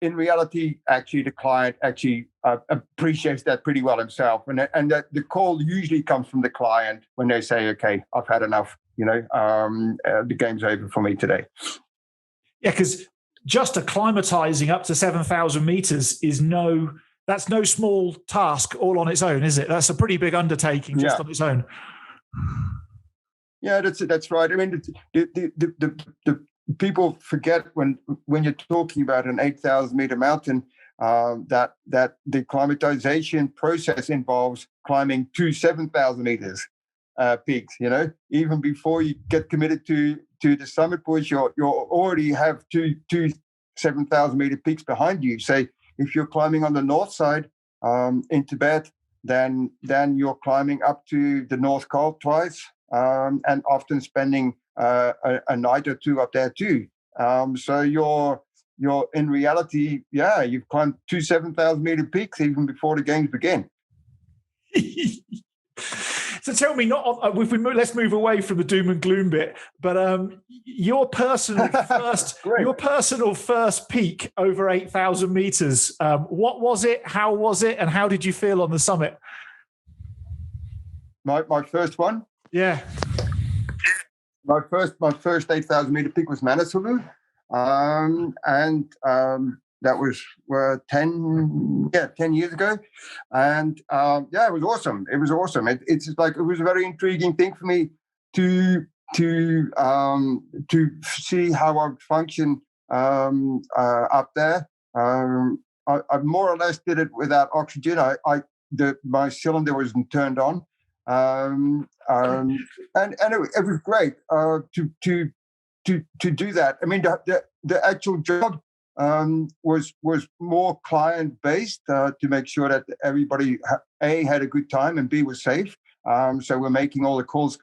in reality, actually, the client actually appreciates that pretty well himself, and that the call usually comes from the client when they say, "Okay, I've had enough. The game's over for me today." Yeah, because just acclimatizing up to 7,000 meters that's no small task all on its own, is it? That's a pretty big undertaking just on its own. Yeah, that's right. I mean, the people forget when you're talking about an 8,000 meter mountain that the acclimatization process involves climbing 2 7,000 meters peaks. Even before you get committed to the summit push, you already have two 7,000 meter peaks behind you. Say, if you're climbing on the north side in Tibet, then you're climbing up to the North Col twice, and often spending a night or two up there too. So you're in reality, you've climbed 2 7,000 meter peaks even before the games begin. So tell me, let's move away from the doom and gloom bit, but your personal first peak over 8,000 meters. What was it? How was it? And how did you feel on the summit? My first one? Yeah. My first 8,000 meter peak was Manaslu, and that was 10 years ago, and it was awesome. It was awesome. It was a very intriguing thing for me to see how I would function up there. I more or less did it without oxygen. My cylinder wasn't turned on. And it was great to do that. I mean, the actual job was more client based to make sure that everybody A, had a good time, and B, was safe. So we're making all the calls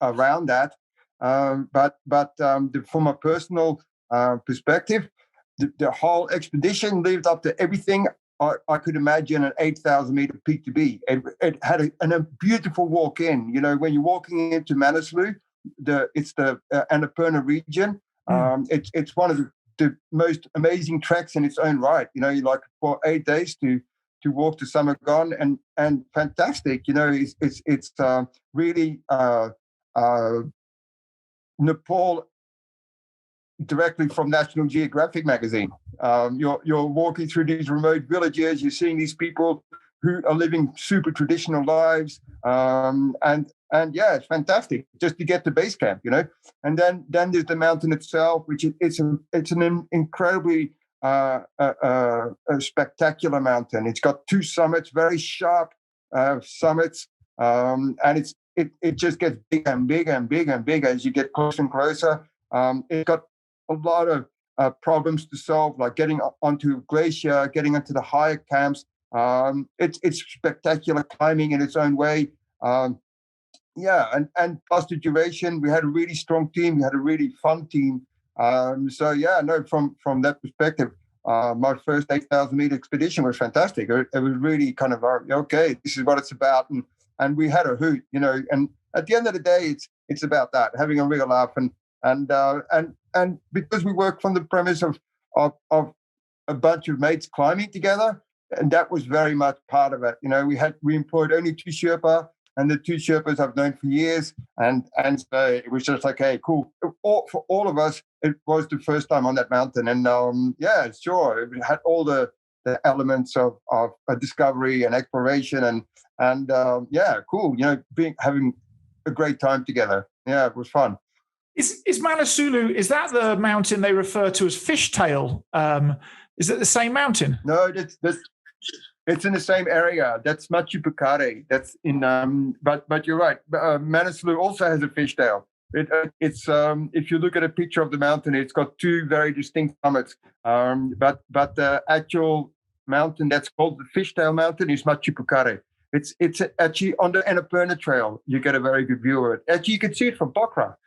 around that. But from a personal perspective, the whole expedition lived up to everything I could imagine an 8,000 meter peak to be. It had a beautiful walk in. When you're walking into Manaslu, it's the Annapurna region. It's one of the the most amazing tracks in its own right. You know, you like for 8 days to walk to Samagon, and fantastic. You know, it's really Nepal directly from National Geographic magazine. You're walking through these remote villages. You're seeing these people who are living super traditional lives, and yeah, it's fantastic just to get to base camp, you know. And then there's the mountain itself, which it's an incredibly a spectacular mountain. It's got two summits, very sharp summits, and it just gets bigger and bigger and bigger and bigger as you get closer and closer. It's got a lot of problems to solve, like getting onto a glacier, getting into the higher camps. It's spectacular climbing in its own way. Yeah, and plus the duration, we had a really strong team. We had a really fun team. So yeah, no, from that perspective, my first 8,000 meter expedition was fantastic. It was really kind of okay, this is what it's about, and we had a hoot, you know. And at the end of the day, it's about that, having a real laugh, and because we work from the premise of a bunch of mates climbing together, and that was very much part of it. You know, we employed only 2 Sherpa, and the 2 Sherpas I've known for years, and so it was just like, hey, cool. For all of us, it was the first time on that mountain, and yeah, sure, it had all the elements of a discovery and exploration, and yeah, cool. You know, having a great time together. Yeah, it was fun. Is Manaslu, is that the mountain they refer to as Fishtail? Is it the same mountain? No, it's in the same area. That's Machu Picchu. That's in, but you're right. Manaslu also has a fishtail. It's if you look at a picture of the mountain, it's got 2 very distinct summits. But the actual mountain that's called the Fishtail Mountain is Machu Picchu. It's actually on the Annapurna Trail. You get a very good view of it. Actually, you can see it from Pokhara.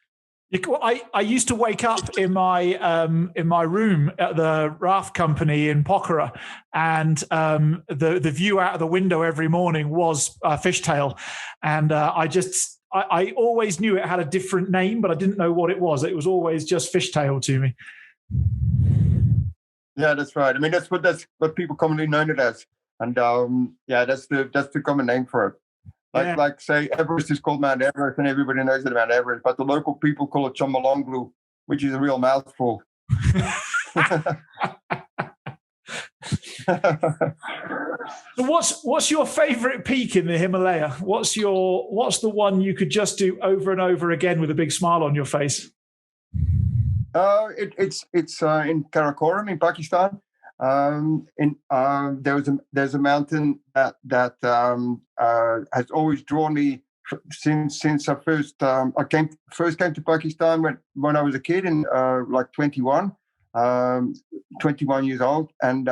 I used to wake up in my room at the raft company in Pokhara, and the view out of the window every morning was Fishtail, and I always knew it had a different name, but I didn't know what it was. It was always just Fishtail to me. Yeah, that's right. I mean, that's what people commonly know it as, and yeah, that's the common name for it. Like say Everest is called Mount Everest, and everybody knows it Mount Everest, but the local people call it Chomolungma, which is a real mouthful. So what's your favorite peak in the Himalaya? What's the one you could just do over and over again with a big smile on your face? It's in Karakoram in Pakistan. There's a mountain that has always drawn me since I first came to Pakistan when I was a kid, in like 21 years old, and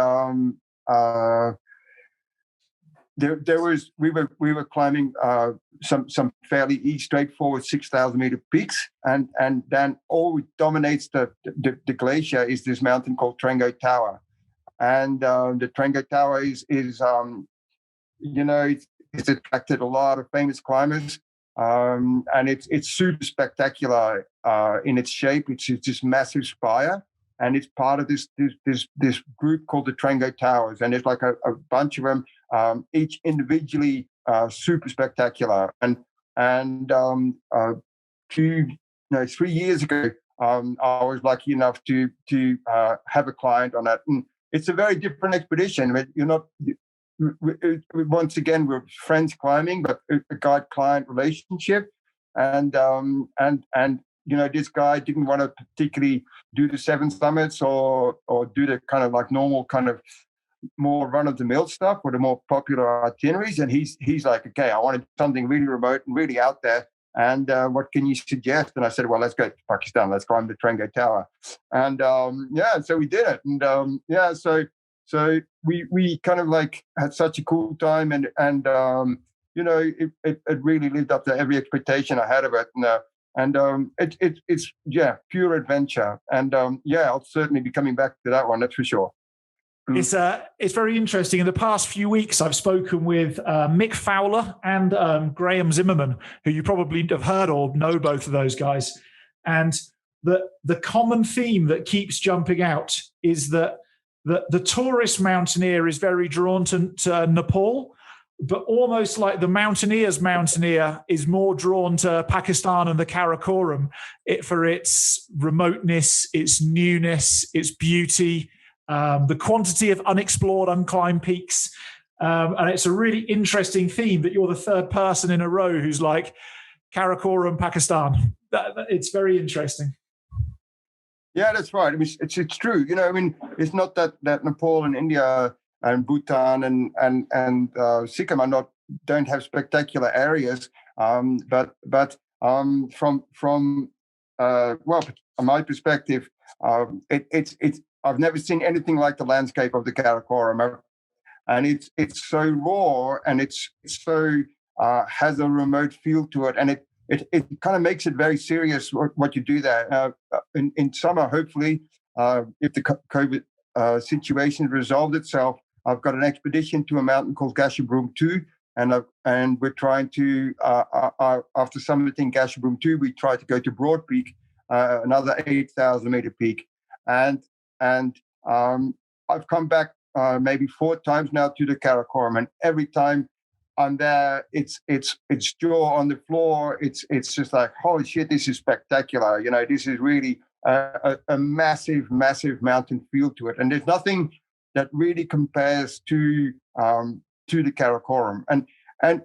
we were climbing some fairly straightforward 6,000 meter peaks, and then all dominates the glacier is this mountain called Trango Tower. And the Trango Tower is you know, it's attracted a lot of famous climbers, and it's super spectacular in its shape. It's this massive spire, and it's part of this group called the Trango Towers, and there's like a bunch of them, each individually super spectacular. And 3 years ago, I was lucky enough to have a client on that. And it's a very different expedition. I mean, you're not, once again, we're friends climbing, but a guide-client relationship. And you know, this guy didn't want to particularly do the 7 summits or do the kind of like normal kind of more run-of-the-mill stuff or the more popular itineraries. And he's like, okay, I wanted something really remote and really out there. And what can you suggest? And I said, well, let's go to Pakistan. Let's climb the Trango Tower. And yeah, so we did it. And yeah, so we kind of like had such a cool time, and you know, it really lived up to every expectation I had of it. And it's yeah, pure adventure. And yeah, I'll certainly be coming back to that one. That's for sure. It's very interesting. In the past few weeks, I've spoken with Mick Fowler and Graham Zimmerman, who you probably have heard or know both of those guys. And the common theme that keeps jumping out is that the tourist mountaineer is very drawn to Nepal, but almost like the mountaineer is more drawn to Pakistan and the Karakoram for its remoteness, its newness, its beauty, the quantity of unexplored, unclimbed peaks. And it's a really interesting theme that you're the third person in a row who's like Karakoram, Pakistan. It's very interesting. Yeah, that's right. I mean, it's true. You know, I mean, it's not that Nepal and India and Bhutan and Sikkim don't have spectacular areas, but from my perspective, it's I've never seen anything like the landscape of the Karakoram, and it's so raw and it's so has a remote feel to it, and it kind of makes it very serious what you do there. In summer, hopefully, if the COVID situation resolved itself, I've got an expedition to a mountain called Gasherbrum 2, and we're trying to, after summiting Gasherbrum 2, we try to go to Broad Peak, another 8,000 meter peak. And I've come back maybe 4 times now to the Karakoram, and every time I'm there, it's jaw on the floor. It's just like, holy shit, this is spectacular. You know, this is really a massive mountain feel to it, and there's nothing that really compares to the Karakoram. And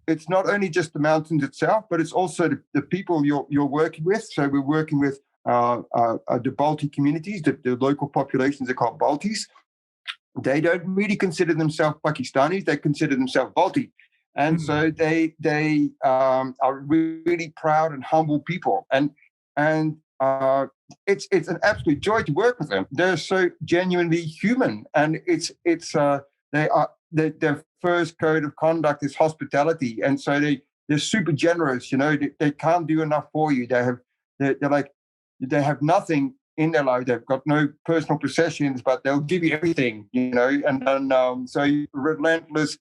it's not only just the mountains itself, but it's also the people you're working with. So we're working with the Balti communities, the local populations are called Baltis. They don't really consider themselves Pakistanis; they consider themselves Balti, and so they are really proud and humble people, and it's an absolute joy to work with them. They're so genuinely human, and their first code of conduct is hospitality, and so they're super generous. You know, they can't do enough for you. They have nothing in their life. They've got no personal possessions, but they'll give you everything, you know, and so relentless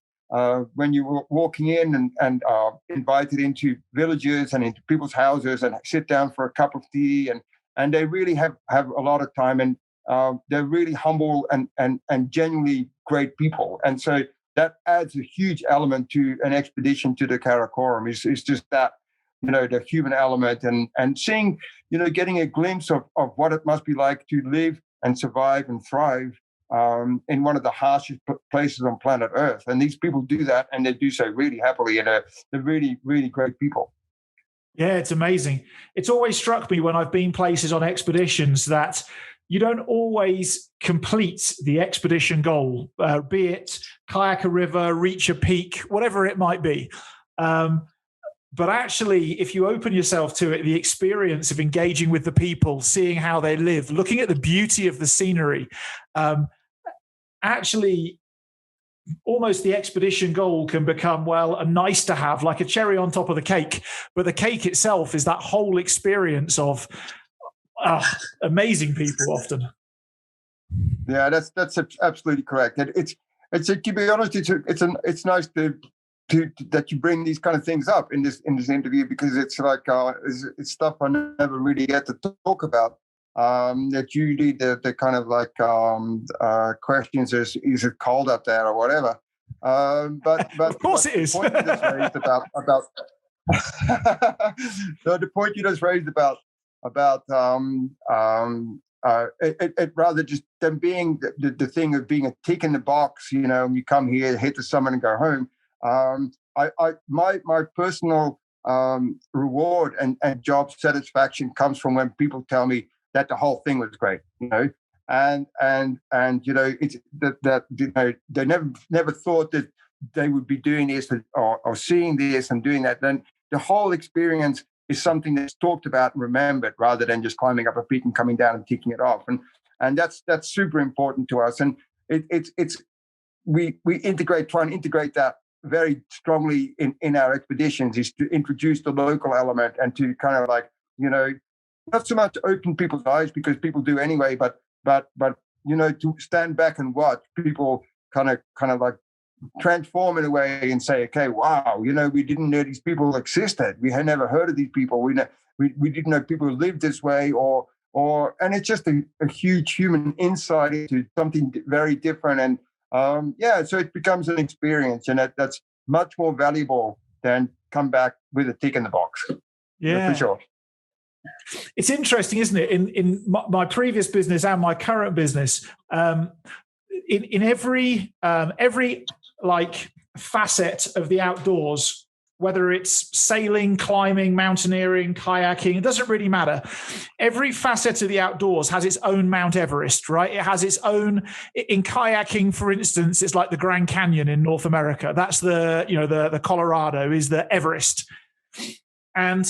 when you're walking in and invited into villages and into people's houses and sit down for a cup of tea, and they really have a lot of time, and they're really humble and genuinely great people. And so that adds a huge element to an expedition to the Karakoram. Is just that, you know, the human element and seeing, you know, getting a glimpse of what it must be like to live and survive and thrive in one of the harshest places on planet Earth. And these people do that, and they do so really happily, and they're really, really great people. Yeah, it's amazing. It's always struck me when I've been places on expeditions that you don't always complete the expedition goal, be it kayak a river, reach a peak, whatever it might be. But actually, if you open yourself to it, the experience of engaging with the people, seeing how they live, looking at the beauty of the scenery, actually, almost the expedition goal can become, well, a nice to have, like a cherry on top of the cake. But the cake itself is that whole experience of amazing people often. Yeah, that's absolutely correct. It's to be honest, it's nice to that you bring these kind of things up in this interview, because it's like it's stuff I never really get to talk about. That usually the kind of like questions is it cold up there or whatever. But of course it is. The point you just raised about no, the point you just raised about it rather just them being the thing of being a tick in the box, you know, and you come here, hit the summit and go home. My personal reward and job satisfaction comes from when people tell me that the whole thing was great, you know, and you know, it's that you know, they never thought that they would be doing this or seeing this and doing that. Then the whole experience is something that's talked about and remembered, rather than just climbing up a peak and coming down and ticking it off. And that's super important to us. And we try and integrate that very strongly in our expeditions, is to introduce the local element and to kind of like, you know, not so much to open people's eyes, because people do anyway, but you know, to stand back and watch people kind of like transform in a way and say, okay, wow, we didn't know these people existed. We had never heard of these people. We didn't know people lived this way, and it's just a huge human insight into something very different. And so it becomes an experience, and that's much more valuable than come back with a tick in the box. Yeah, for sure. It's interesting, isn't it? In my previous business and my current business, in every like facet of the outdoors, whether it's sailing, climbing, mountaineering, kayaking, it doesn't really matter. Every facet of the outdoors has its own Mount Everest, right? It has its own. In kayaking, for instance, it's like the Grand Canyon in North America. That's the Colorado is the Everest. And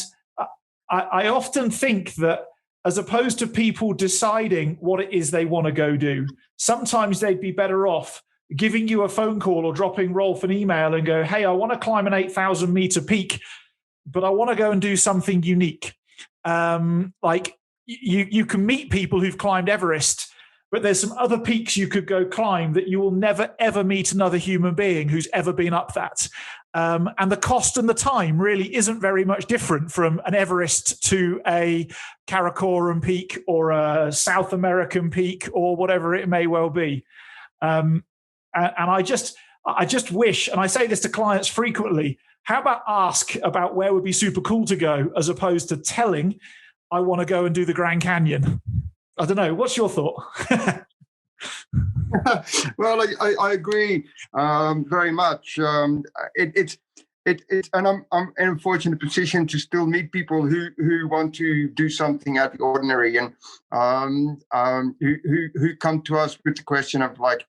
I often think that as opposed to people deciding what it is they want to go do, sometimes they'd be better off giving you a phone call or dropping Rolf an email and go, hey, I want to climb an 8,000 meter peak, but I want to go and do something unique. Like you can meet people who've climbed Everest, but there's some other peaks you could go climb that you will never, ever meet another human being who's ever been up that. And the cost and the time really isn't very much different from an Everest to a Karakoram peak or a South American peak or whatever it may well be. And I just wish, and I say this to clients frequently, how about ask about where would be super cool to go as opposed to telling, I want to go and do the Grand Canyon. I don't know. What's your thought? Well, I agree very much. It's and I'm in a fortunate position to still meet people who want to do something out of the ordinary, and who come to us with the question of like,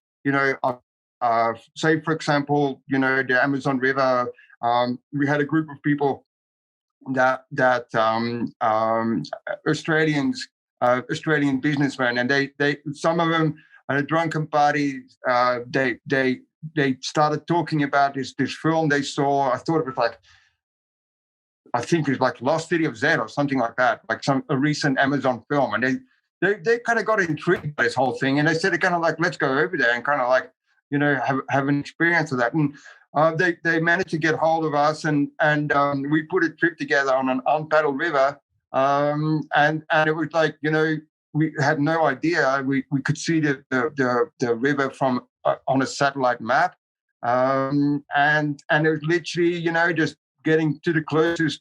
say for example, the Amazon River. We had a group of people that Australian businessmen, and they some of them at a drunken party, they started talking about this film they saw. I thought it was I think it was like Lost City of Z or something like that, like a recent Amazon film. And they kind of got intrigued by this whole thing, and they said, kind of like, let's go over there and kind of like, have an experience of that. And they managed to get hold of us, and we put a trip together on an unpaddled river. And it was like, we had no idea. We could see the river from on a satellite map, and it was literally, just getting to the closest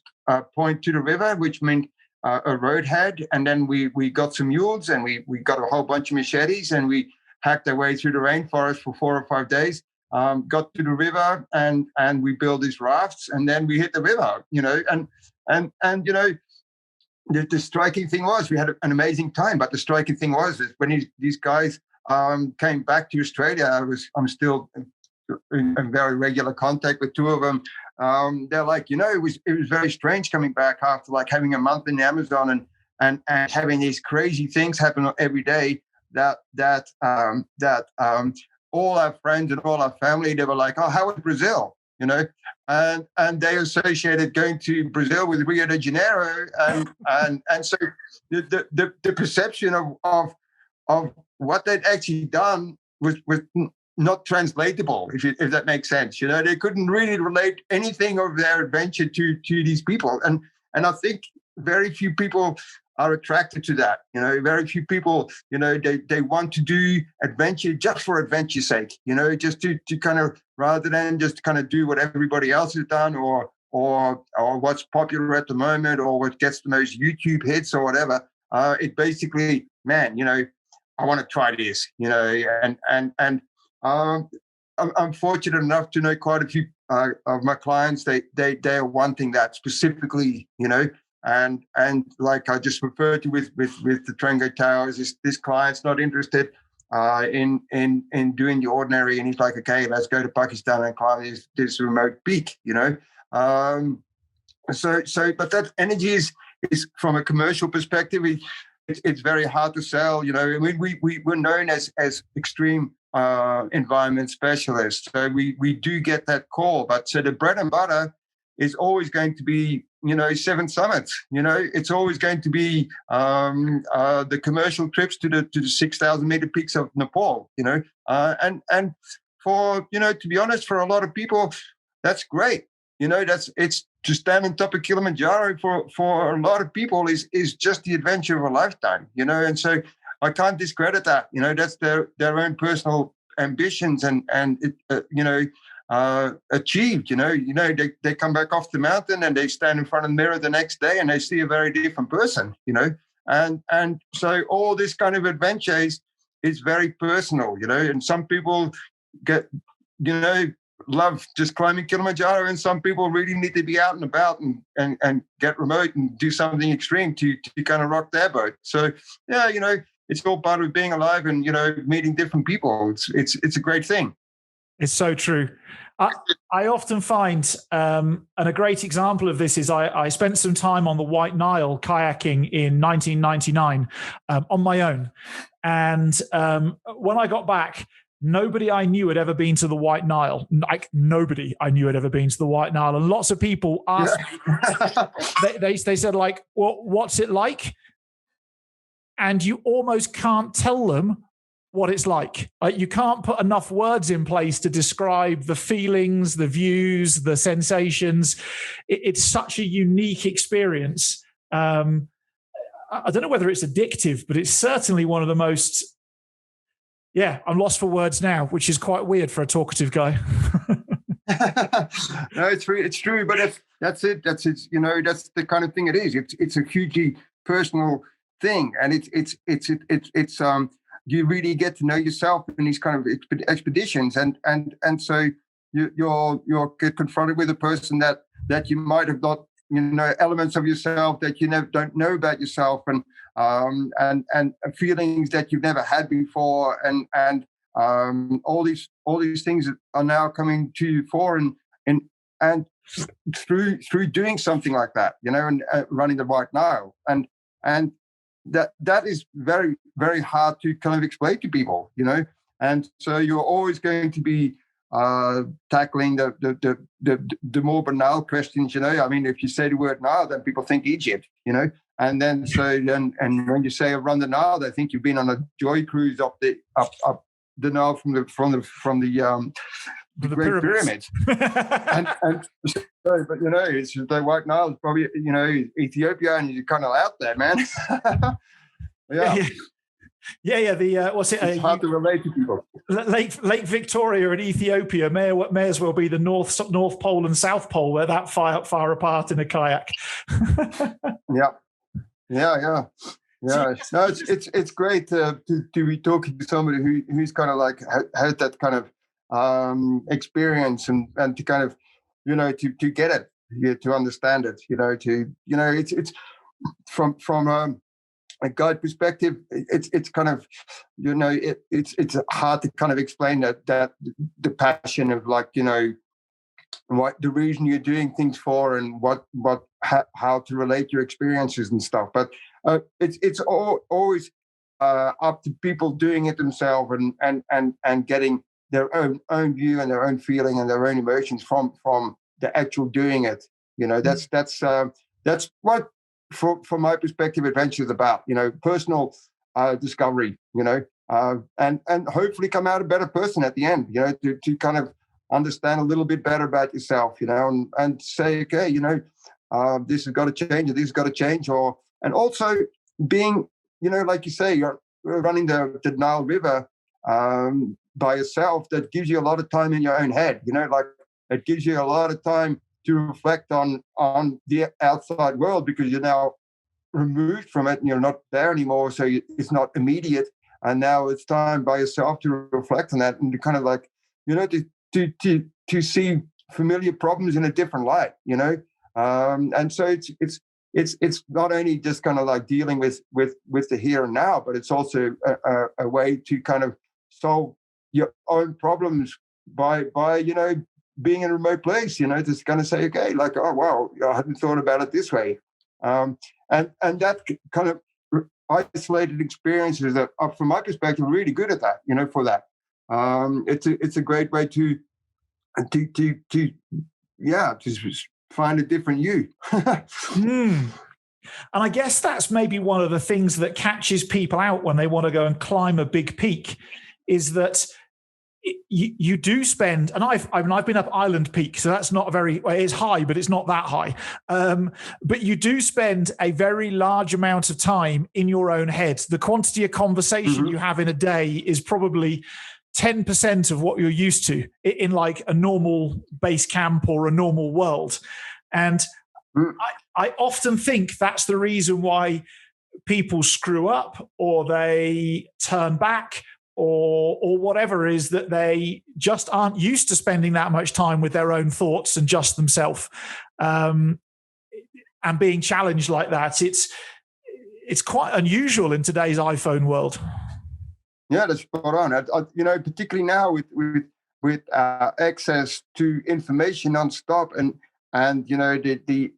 point to the river, which meant a roadhead. And then we got some mules, and we got a whole bunch of machetes, and we hacked our way through the rainforest for 4 or 5 days. Got to the river, and we built these rafts, and then we hit the river, and the striking thing was we had an amazing time. But the striking thing was that when these guys came back to Australia, I'm still in very regular contact with two of them. They're like, it was very strange coming back after like having a month in the Amazon and having these crazy things happen every day. That all our friends and all our family, they were like, oh, how was Brazil? And they associated going to Brazil with Rio de Janeiro, and so the perception of what they'd actually done was not translatable, if that makes sense. They couldn't really relate anything of their adventure to these people, and I think very few people are attracted to that. Very few people, they want to do adventure just for adventure's sake, just to kind of, rather than just kind of do what everybody else has done or what's popular at the moment or what gets the most YouTube hits or whatever. It basically, man, I want to try this, and I'm fortunate enough to know quite a few of my clients. They are wanting that specifically, and like I just referred to with the Trango Towers, this client's not interested in doing the ordinary, and he's like, okay, let's go to Pakistan and climb this remote peak, So, but that energy is from a commercial perspective, it's very hard to sell. I mean, we're known as extreme environment specialists, so we do get that call. But so the bread and butter is always going to be, 7 summits. It's always going to be the commercial trips to the 6,000 meter peaks of Nepal. And to be honest, for a lot of people, that's great. It's to stand on top of Kilimanjaro for a lot of people is just the adventure of a lifetime, and so I can't discredit that. That's their own personal ambitions and achieved. They come back off the mountain and they stand in front of the mirror the next day and they see a very different person. And so all this kind of adventure is very personal. And some people get love just climbing Kilimanjaro, and some people really need to be out and about and get remote and do something extreme to kind of rock their boat. So yeah, it's all part of being alive and meeting different people. It's a great thing. It's so true. I often find, and a great example of this is I spent some time on the White Nile kayaking in 1999 on my own, and when I got back, nobody I knew had ever been to the White Nile. Like, nobody I knew had ever been to the White Nile. And lots of people asked me, they said, like, well, what's it like? And you almost can't tell them what it's like. Like, you can't put enough words in place to describe the feelings, the views, the sensations. It's such a unique experience. I don't know whether it's addictive, but it's certainly one of the most... Yeah, I'm lost for words now, which is quite weird for a talkative guy. No, it's true, but that's it. That's the kind of thing it is. It's a hugely personal thing, and it's you really get to know yourself in these kind of expeditions, and so you're confronted with a person that you might have not, elements of yourself that you don't know about yourself, and feelings that you've never had before, and all these things are now coming to you fore, and through doing something like that, and running the White Nile, and that is very, very hard to kind of explain to people, and so you're always going to be tackling the more banal questions. I mean, if you say the word Nile, then people think Egypt, and then and when you say run the Nile, they think you've been on a joy cruise up the Nile from the Great Pyramids. and so, but it's the White Nile is probably Ethiopia, and you're kind of out there, man. Yeah. What's it? It's hard to relate to people. Lake Victoria in Ethiopia may as well be the North Pole and South Pole. They're that far apart in a kayak. Yeah. No, it's great to be talking to somebody who's kind of like had that kind of experience and to kind of to get it, to understand it, it's from a guide perspective, it's kind of it's hard to kind of explain that the passion of what the reason you're doing things for, and how to relate your experiences and stuff. But it's always up to people doing it themselves and getting their own view and their own feeling and their own emotions from the actual doing it. That's what, from my perspective, adventure is about. Personal discovery. And hopefully come out a better person at the end. To kind of understand a little bit better about yourself. And say, okay, this has got to change, or this has got to change, and also being, like you say, you're running the Nile River by yourself. That gives you a lot of time in your own head. It gives you a lot of time to reflect on the outside world, because you're now removed from it and you're not there anymore. So it's not immediate. And now it's time by yourself to reflect on that and to kind of to see familiar problems in a different light, and so it's not only just kind of like dealing with the here and now, but it's also a way to kind of solve your own problems by being in a remote place, just kind of say, okay, like, oh wow, I hadn't thought about it this way, and that kind of isolated experiences that, from my perspective, are really good at that, for that. It's a great way to find a different you. And I guess that's maybe one of the things that catches people out when they want to go and climb a big peak, is that you do spend, and I've been up Island Peak, so that's not it's high, but it's not that high. But you do spend a very large amount of time in your own head. The quantity of conversation you have in a day is probably 10% of what you're used to in like a normal base camp or a normal world. And I often think that's the reason why people screw up or they turn back or whatever, is that they just aren't used to spending that much time with their own thoughts and just themselves. And being challenged like that, it's quite unusual in today's iPhone world. Yeah, that's spot on. Particularly now with access to information nonstop, and the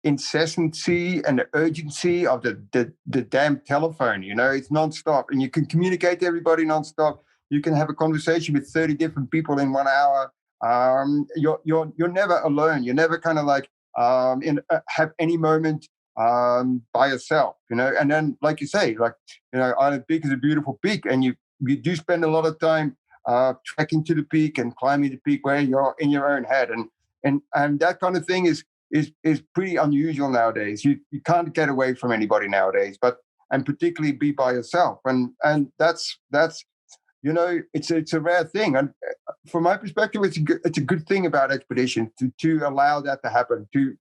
incessancy and the urgency of the damn telephone. It's nonstop, and you can communicate to everybody nonstop. You can have a conversation with 30 different people in 1 hour. You're never alone. You're never kind of like have any moment by yourself. And then, like you say, Island Peak is a beautiful peak, and you do spend a lot of time trekking to the peak and climbing the peak where you're in your own head, and that kind of thing is pretty unusual nowadays. You can't get away from anybody nowadays, and particularly be by yourself, and that's it's a rare thing. And from my perspective, it's a good thing about expedition to allow that to happen, to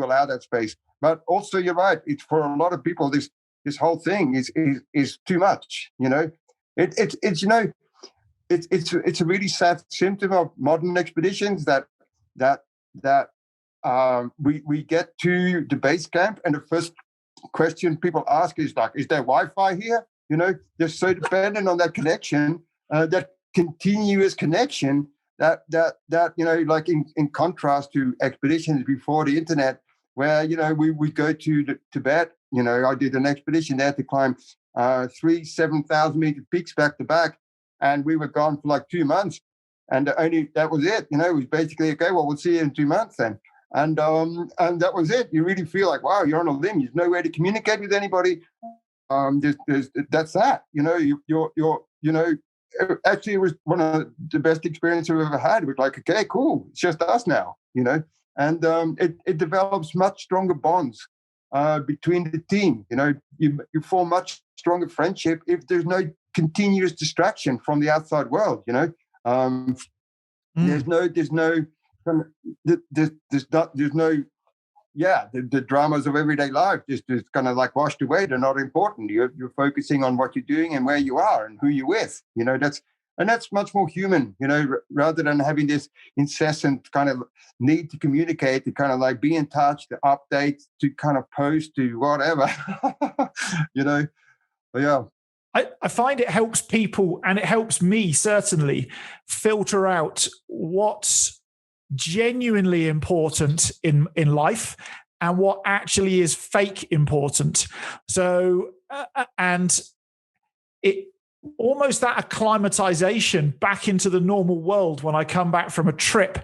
allow that space. But also, you're right. It's for a lot of people, this whole thing is too much. It's a really sad symptom of modern expeditions that we get to the base camp, and the first question people ask is like, is there Wi-Fi here? They're so dependent on that connection, that continuous connection, that like in contrast to expeditions before the internet, where we go to Tibet. I did an expedition there to climb 3 7,000 meter peaks back to back, and we were gone for like 2 months, and that was it. It was basically, okay, well, we'll see you in 2 months then. And that was it. You really feel like, wow, you're on a limb. There's no way to communicate with anybody. That's that. Actually, it was one of the best experiences I've ever had. It was like, okay, cool, it's just us now. And it develops much stronger bonds between the team. You form much stronger friendship if there's no continuous distraction from the outside world. There's no the dramas of everyday life just kind of like washed away. They're not important. You're focusing on what you're doing and where you are and who you're with. That's much more human, rather than having this incessant kind of need to communicate, to kind of like be in touch, to update, to kind of post, to whatever. But yeah. I find it helps people, and it helps me certainly, filter out what's genuinely important in life and what actually is fake important. So, and it almost that acclimatization back into the normal world when I come back from a trip,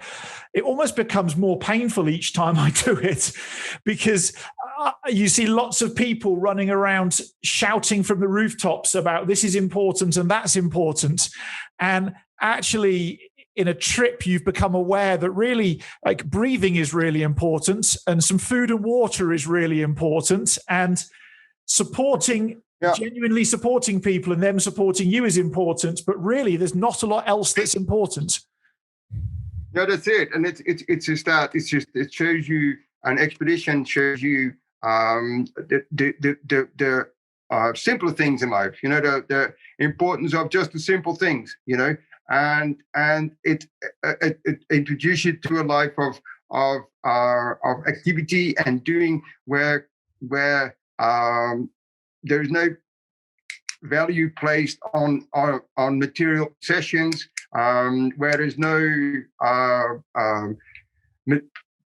it almost becomes more painful each time I do it, because you see lots of people running around shouting from the rooftops about this is important and that's important. And actually, in a trip, you've become aware that really, like, breathing is really important, and some food and water is really important, and genuinely supporting people and them supporting you is important. But really, there's not a lot else that's important. Yeah, that's it. And it's just that. It's just, it shows you, an expedition shows you the simpler things in life. The importance of just the simple things. And it introduces you to a life of activity and doing where there is no value placed on material possessions, where there's no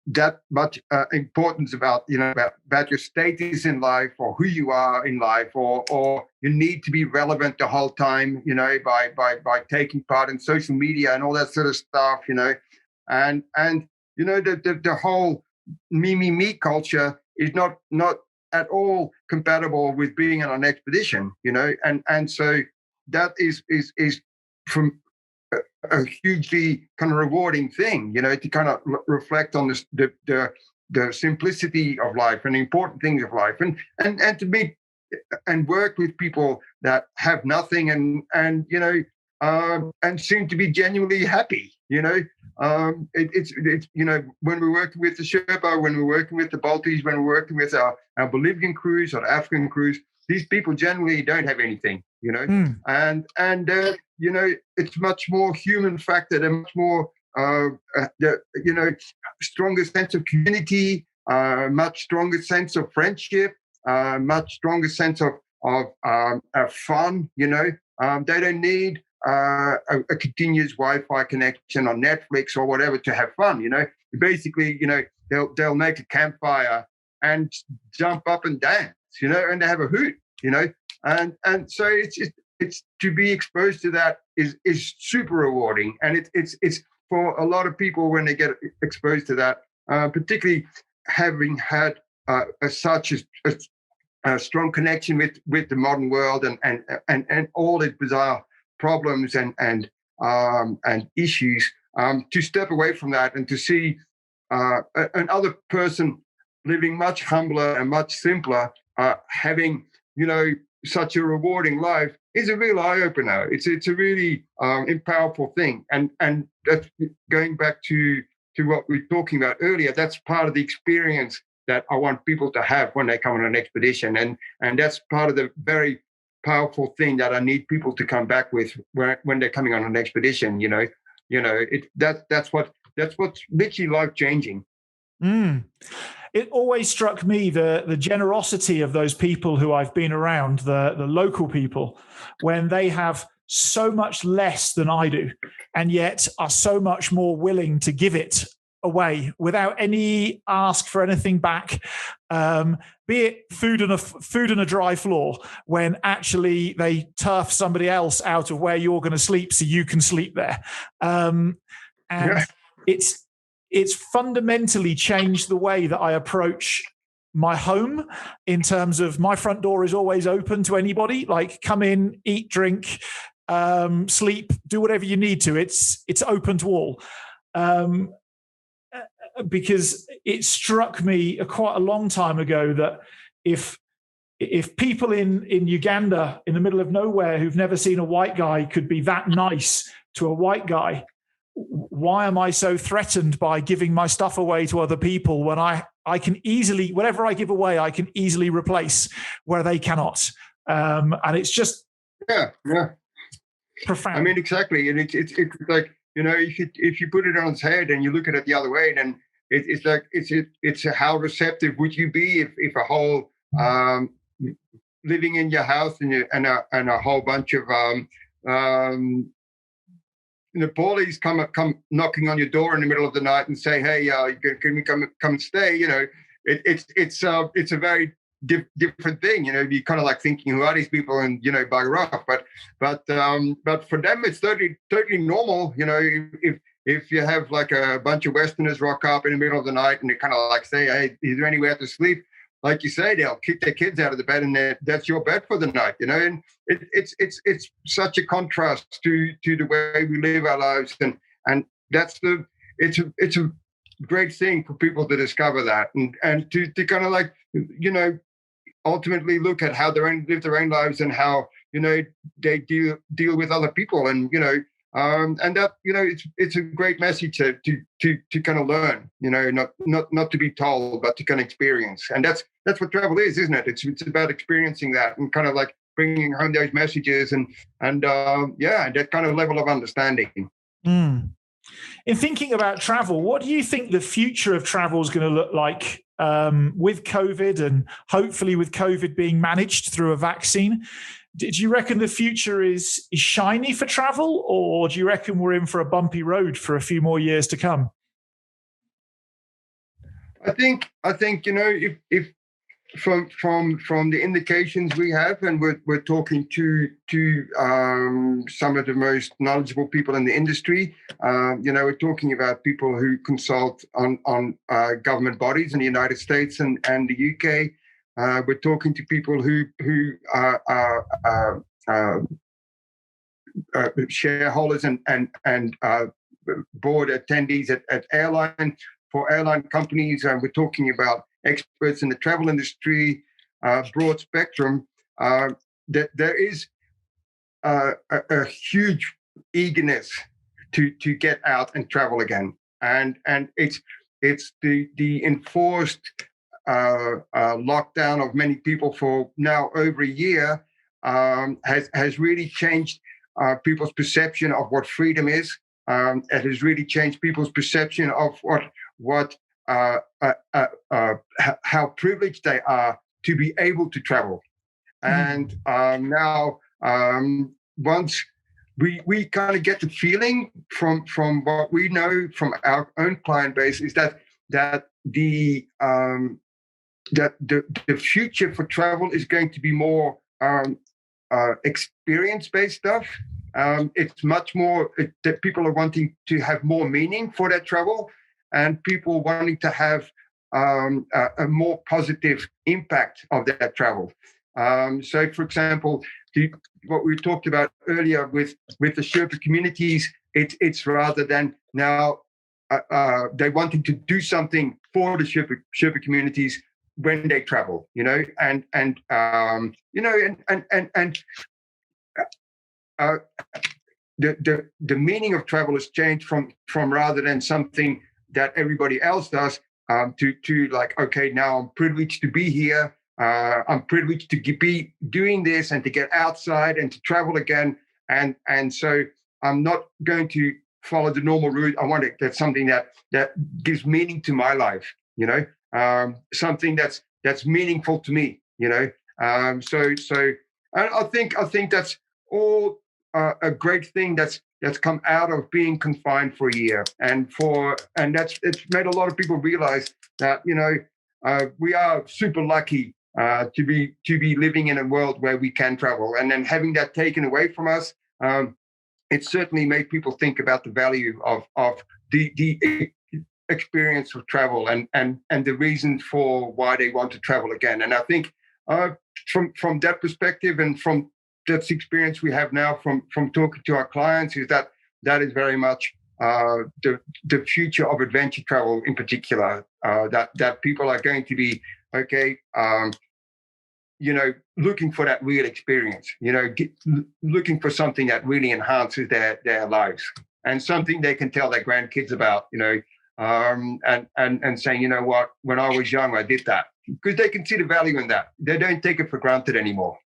that much importance about about your status in life, or who you are in life, or you need to be relevant the whole time, by taking part in social media and all that sort of stuff, and the whole me culture is not at all compatible with being on an expedition, and so that is from a hugely kind of rewarding thing, to kind of reflect on the simplicity of life and the important things of life, and to meet and work with people that have nothing and seem to be genuinely happy. It's when we're working with the Sherpa, when we're working with the Baltis, when we're working with our Bolivian crews or African crews, these people generally don't have anything, and it's much more human factor, and much more stronger sense of community, much stronger sense of friendship, much stronger sense of fun. They don't need a continuous Wi-Fi connection on Netflix or whatever to have fun. Basically, they'll make a campfire and jump up and dance, and they have a hoot, and so it's to be exposed to that is super rewarding, and it's for a lot of people when they get exposed to that, particularly having had such a strong connection with the modern world and all its bizarre problems and issues, to step away from that and to see another person living much humbler and much simpler, having such a rewarding life, is a real eye opener. It's a really powerful thing, and that's going back to what we were talking about earlier. That's part of the experience that I want people to have when they come on an expedition, and that's part of the very powerful thing that I need people to come back with when they're coming on an expedition. That's what's literally life changing. It always struck me the generosity of those people who I've been around, the local people, when they have so much less than I do, and yet are so much more willing to give it away without any ask for anything back, be it food and a dry floor, when actually they turf somebody else out of where you're going to sleep so you can sleep there. It's fundamentally changed the way that I approach my home, in terms of my front door is always open to anybody. Like, come in, eat, drink, sleep, do whatever you need to. It's open to all. Because it struck me quite a long time ago that if people in Uganda, in the middle of nowhere, who've never seen a white guy, could be that nice to a white guy, why am I so threatened by giving my stuff away to other people when I can easily, whatever I give away, I can easily replace where they cannot? And it's just profound. I mean, exactly. And it's like, if you put it on its head and you look at it the other way, then it's like it's how receptive would you be if a whole living in your house and a whole bunch of Nepalese come knocking on your door in the middle of the night and say, "Hey, can we come and stay?" It's a very different thing. You kind of like thinking, who are these people, and bugger off. But for them, it's totally normal. If you have like a bunch of Westerners rock up in the middle of the night and they kind of like say, "Hey, is there anywhere to sleep?" Like you say, they'll kick their kids out of the bed and that's your bed for the night, And it's such a contrast to the way we live our lives, and it's a great thing for people to discover that and to kind of like ultimately look at how they live their own lives and how they deal with other people, and that it's a great message to kind of learn, not to be told, but to kind of experience. And that's what travel is, isn't it? It's about experiencing that and kind of like bringing home those messages and that kind of level of understanding. In thinking about travel, what do you think the future of travel is going to look like with COVID, and hopefully with COVID being managed through a vaccine? Do you reckon the future is shiny for travel, or do you reckon we're in for a bumpy road for a few more years to come? I think if from the indications we have, and we're talking to some of the most knowledgeable people in the industry. We're talking about people who consult on government bodies in the United States and the UK. We're talking to people who shareholders and board attendees at airline. For airline companies, we're talking about experts in the travel industry, broad spectrum. That there is a huge eagerness to get out and travel again, and it's the enforced lockdown of many people for now over a year has really changed people's perception of what freedom is. It has really changed people's perception of how privileged they are to be able to travel. And now, once we kind of get the feeling from what we know from our own client base is that the future for travel is going to be more experience-based stuff. It's much more that people are wanting to have more meaning for their travel, and people wanting to have a more positive impact of their travel. So, for example, what we talked about earlier with the Sherpa communities, it's rather than now they wanting to do something for the Sherpa communities when they travel, and the meaning of travel has changed from rather than something that everybody else does to like, okay, now I'm privileged to be here. I'm privileged to be doing this and to get outside and to travel again. And so I'm not going to follow the normal route. I want to get something that gives meaning to my life, something that's meaningful to me, So I think that's all a great thing that's come out of being confined for a year, and it's made a lot of people realize that we are super lucky to be living in a world where we can travel, and then having that taken away from us, it certainly made people think about the value of the experience of travel and the reason for why they want to travel again. And I think from that perspective and from that's experience we have now from talking to our clients is that is very much the future of adventure travel in particular, that people are going to be looking for that real experience, looking for something that really enhances their lives and something they can tell their grandkids about, and saying, what, when I was young, I did that, because they can see the value in that. They don't take it for granted anymore.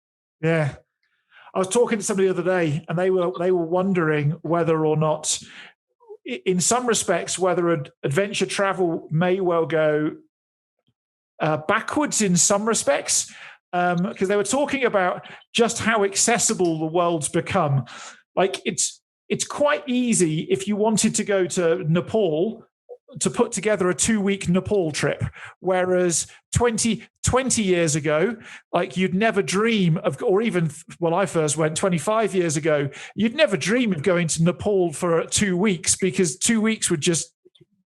Yeah. I was talking to somebody the other day, and they were wondering whether or not, in some respects, whether adventure travel may well go backwards in some respects, because they were talking about just how accessible the world's become. Like it's quite easy if you wanted to go to Nepal to put together a 2-week Nepal trip, whereas 20 years ago, like you'd never dream of, or even when I first went 25 years ago, you'd never dream of going to Nepal for 2 weeks, because 2 weeks would just,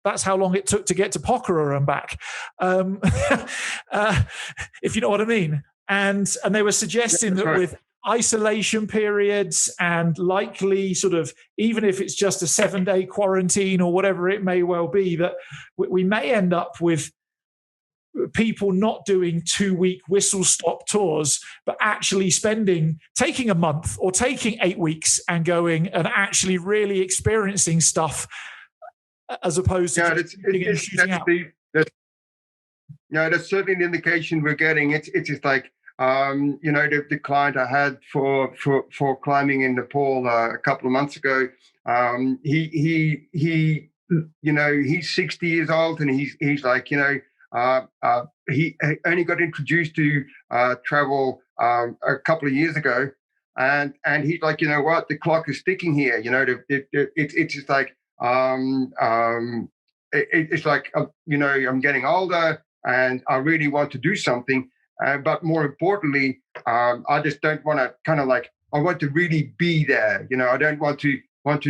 that's how long it took to get to Pokhara and back, if you know what I mean. And they were suggesting that with isolation periods and likely sort of, even if it's just a 7-day quarantine or whatever it may well be, that we may end up with people not doing 2-week whistle-stop tours, but actually taking a month or taking 8 weeks and going and actually really experiencing stuff, as opposed to shooting out. That's certainly the indication we're getting. It's just like, the client I had for climbing in Nepal a couple of months ago, he's 60 years old, and he's like, he only got introduced to travel a couple of years ago, and he's like, what, the clock is ticking here. It's just like it's like I'm getting older, and I really want to do something. But more importantly, I just don't want to kind of like, I want to really be there. I don't want to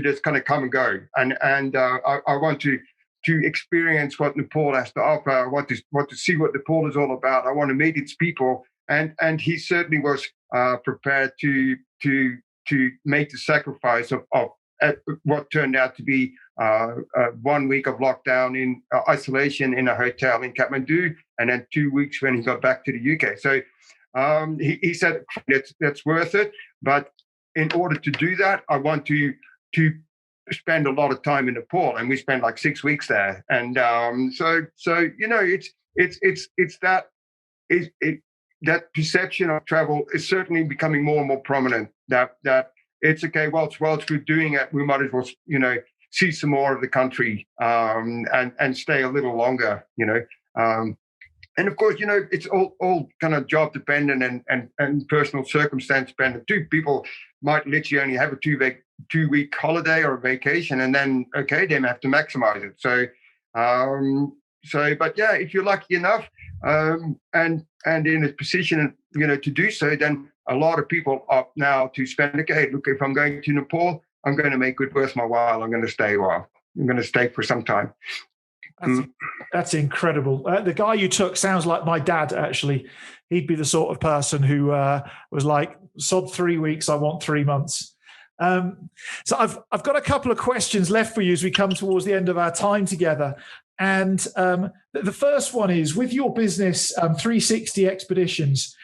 just kind of come and go. And I want to experience what Nepal has to offer. I want to see what Nepal is all about. I want to meet its people. And he certainly was prepared to to make the sacrifice of what turned out to be 1 week of lockdown in isolation in a hotel in Kathmandu, and then 2 weeks when he got back to the UK. So he said that's worth it. But in order to do that, I want to spend a lot of time in Nepal, and we spent like 6 weeks there. And so it's that perception of travel is certainly becoming more and more prominent. That it's okay. Well, it's good doing it. We might as well, see some more of the country and stay a little longer. And of course, it's all kind of job dependent and personal circumstance dependent too. People might literally only have a 2-week holiday or a vacation, and then they have to maximize it. But yeah, if you're lucky enough and in a position, to do so, then a lot of people opt now to spend. Okay, look, if I'm going to Nepal, I'm going to make it worth my while. I'm going to stay a while. I'm going to stay for some time. That's incredible. The guy you took sounds like my dad, actually. He'd be the sort of person who was like, sod 3 weeks, I want 3 months. So I've got a couple of questions left for you as we come towards the end of our time together. And the first one is, with your business, 360 Expeditions,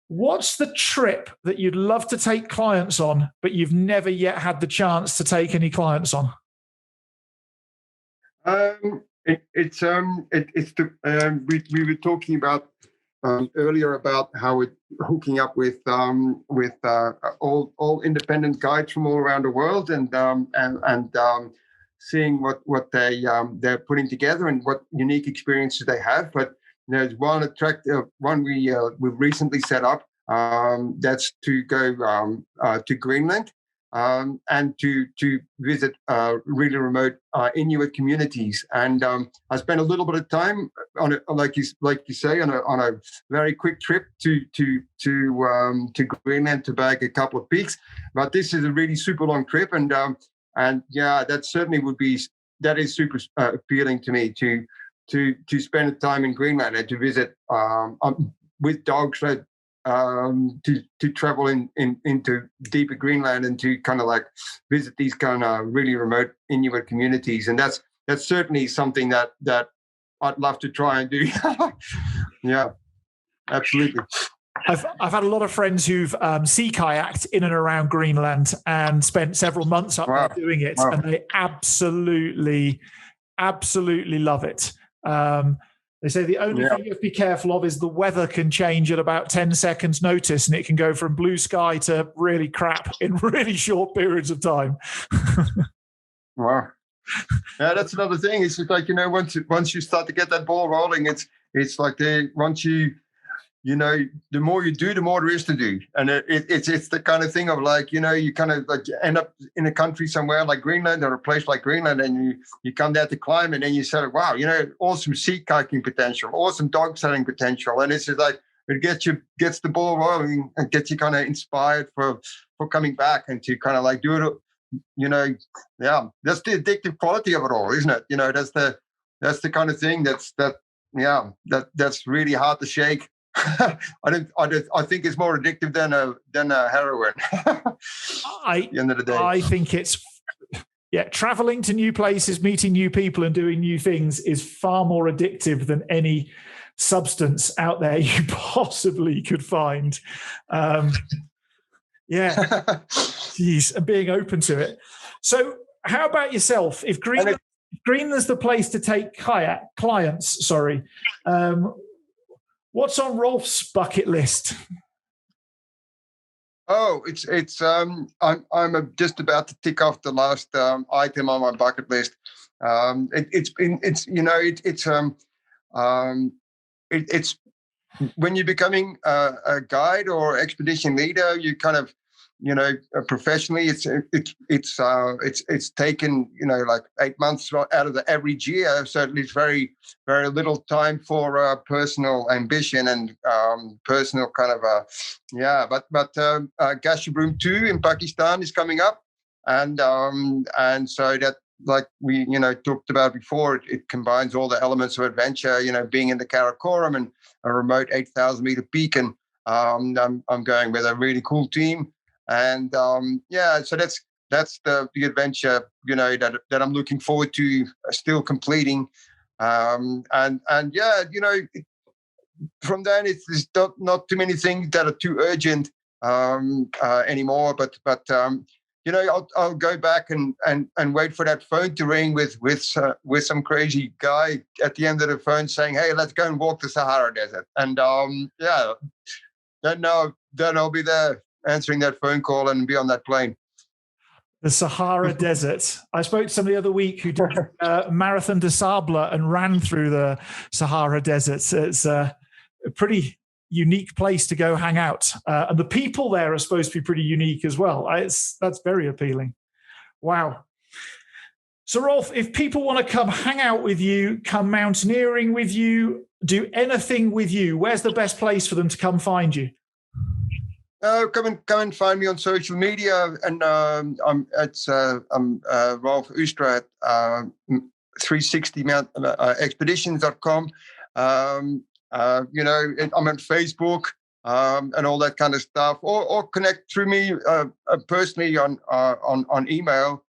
what's the trip that you'd love to take clients on, but you've never yet had the chance to take any clients on? We were talking about earlier about how we're hooking up with all independent guides from all around the world, and seeing what they're putting together and what unique experiences they have. But there's one we've recently set up that's to go to Greenland. And to visit really remote Inuit communities, and I spent a little bit of time on it, like you say, on a very quick trip to Greenland to bag a couple of peaks. But this is a really super long trip, and that certainly that is super appealing to me to spend time in Greenland and to visit with dogs. To travel into deeper Greenland and to kind of like visit these kind of really remote Inuit communities, and that's certainly something that I'd love to try and do. Yeah, absolutely. I've had a lot of friends who've sea kayaked in and around Greenland and spent several months up there doing it, and they absolutely love it. They say the only thing you have to be careful of is the weather can change at about 10 seconds notice, and it can go from blue sky to really crap in really short periods of time. Wow. Yeah, that's another thing. It's like, once you start to get that ball rolling, it's like once the more you do, the more there is to do. And it's the kind of thing of like, you kind of like end up in a country somewhere like Greenland or a place like Greenland, and you come there to climb, and then you say, wow, awesome sea kayaking potential, awesome dog sledding potential. And it's just like, it gets the ball rolling and gets you kind of inspired for coming back and to kind of like do it. That's the addictive quality of it all, isn't it? That's the kind of thing that's really hard to shake. I think it's more addictive than a heroin. At the end of the day, I think it's traveling to new places, meeting new people, and doing new things is far more addictive than any substance out there you possibly could find. Geez, and being open to it. So, how about yourself? If Greenland's the place to take clients, what's on Rolf's bucket list? Oh, I'm just about to tick off the last item on my bucket list. It's when you're becoming a guide or expedition leader, you kind of, professionally, it's taken like 8 months out of the average year, so it leaves very, very little time for personal ambition and personal kind of But Gasherbrum 2 in Pakistan is coming up, and so that, like we talked about before, it combines all the elements of adventure, being in the Karakoram and a remote 8,000 meter peak, and I'm going with a really cool team. And so that's the adventure, that I'm looking forward to still completing. And from then it's not too many things that are too urgent anymore. But I'll go back and wait for that phone to ring with some crazy guy at the end of the phone saying, "Hey, let's go and walk the Sahara Desert." And then I'll be there answering that phone call and be on that plane. The Sahara Desert. I spoke to somebody the other week who did Marathon des Sables and ran through the Sahara Desert. It's a pretty unique place to go hang out. And the people there are supposed to be pretty unique as well. That's very appealing. Wow. So Rolf, if people want to come hang out with you, come mountaineering with you, do anything with you, where's the best place for them to come find you? Come and find me on social media, and I'm Rolfe Oostra at 360expeditions.com. I'm on Facebook and all that kind of stuff, or connect through me personally on email.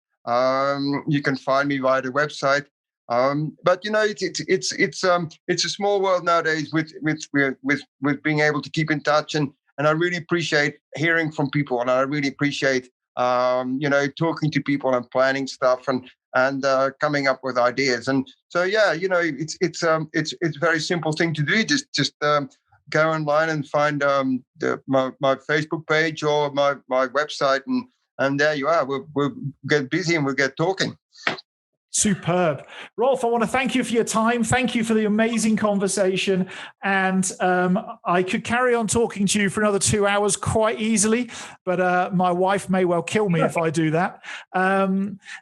You can find me via the website. But it's a small world nowadays with being able to keep in touch, and I really appreciate hearing from people, and I really appreciate talking to people and planning stuff and coming up with ideas. And so it's a very simple thing to do. Just go online and find my Facebook page or my website, and there you are. We'll get busy and we'll get talking. Superb. Rolf, I want to thank you for your time. Thank you for the amazing conversation. And I could carry on talking to you for another 2 hours quite easily, but my wife may well kill me if I do that.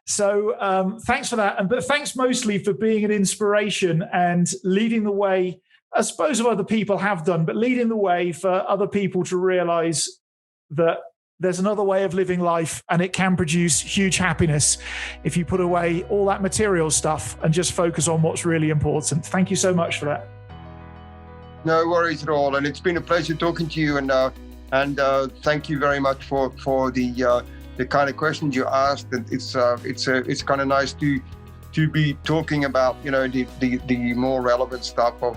So thanks for that. But thanks mostly for being an inspiration and leading the way. I suppose other people have done, but leading the way for other people to realize that there's another way of living life, and it can produce huge happiness if you put away all that material stuff and just focus on what's really important. Thank you so much for that. No worries at all, and it's been a pleasure talking to you. And thank you very much for the kind of questions you asked. And it's kind of nice to be talking about the more relevant stuff of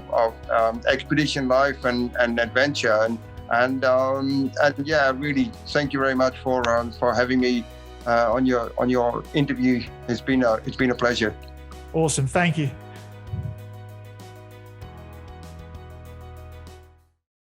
expedition life and adventure. And really, thank you very much for having me on your interview. It's been a pleasure. Awesome, thank you.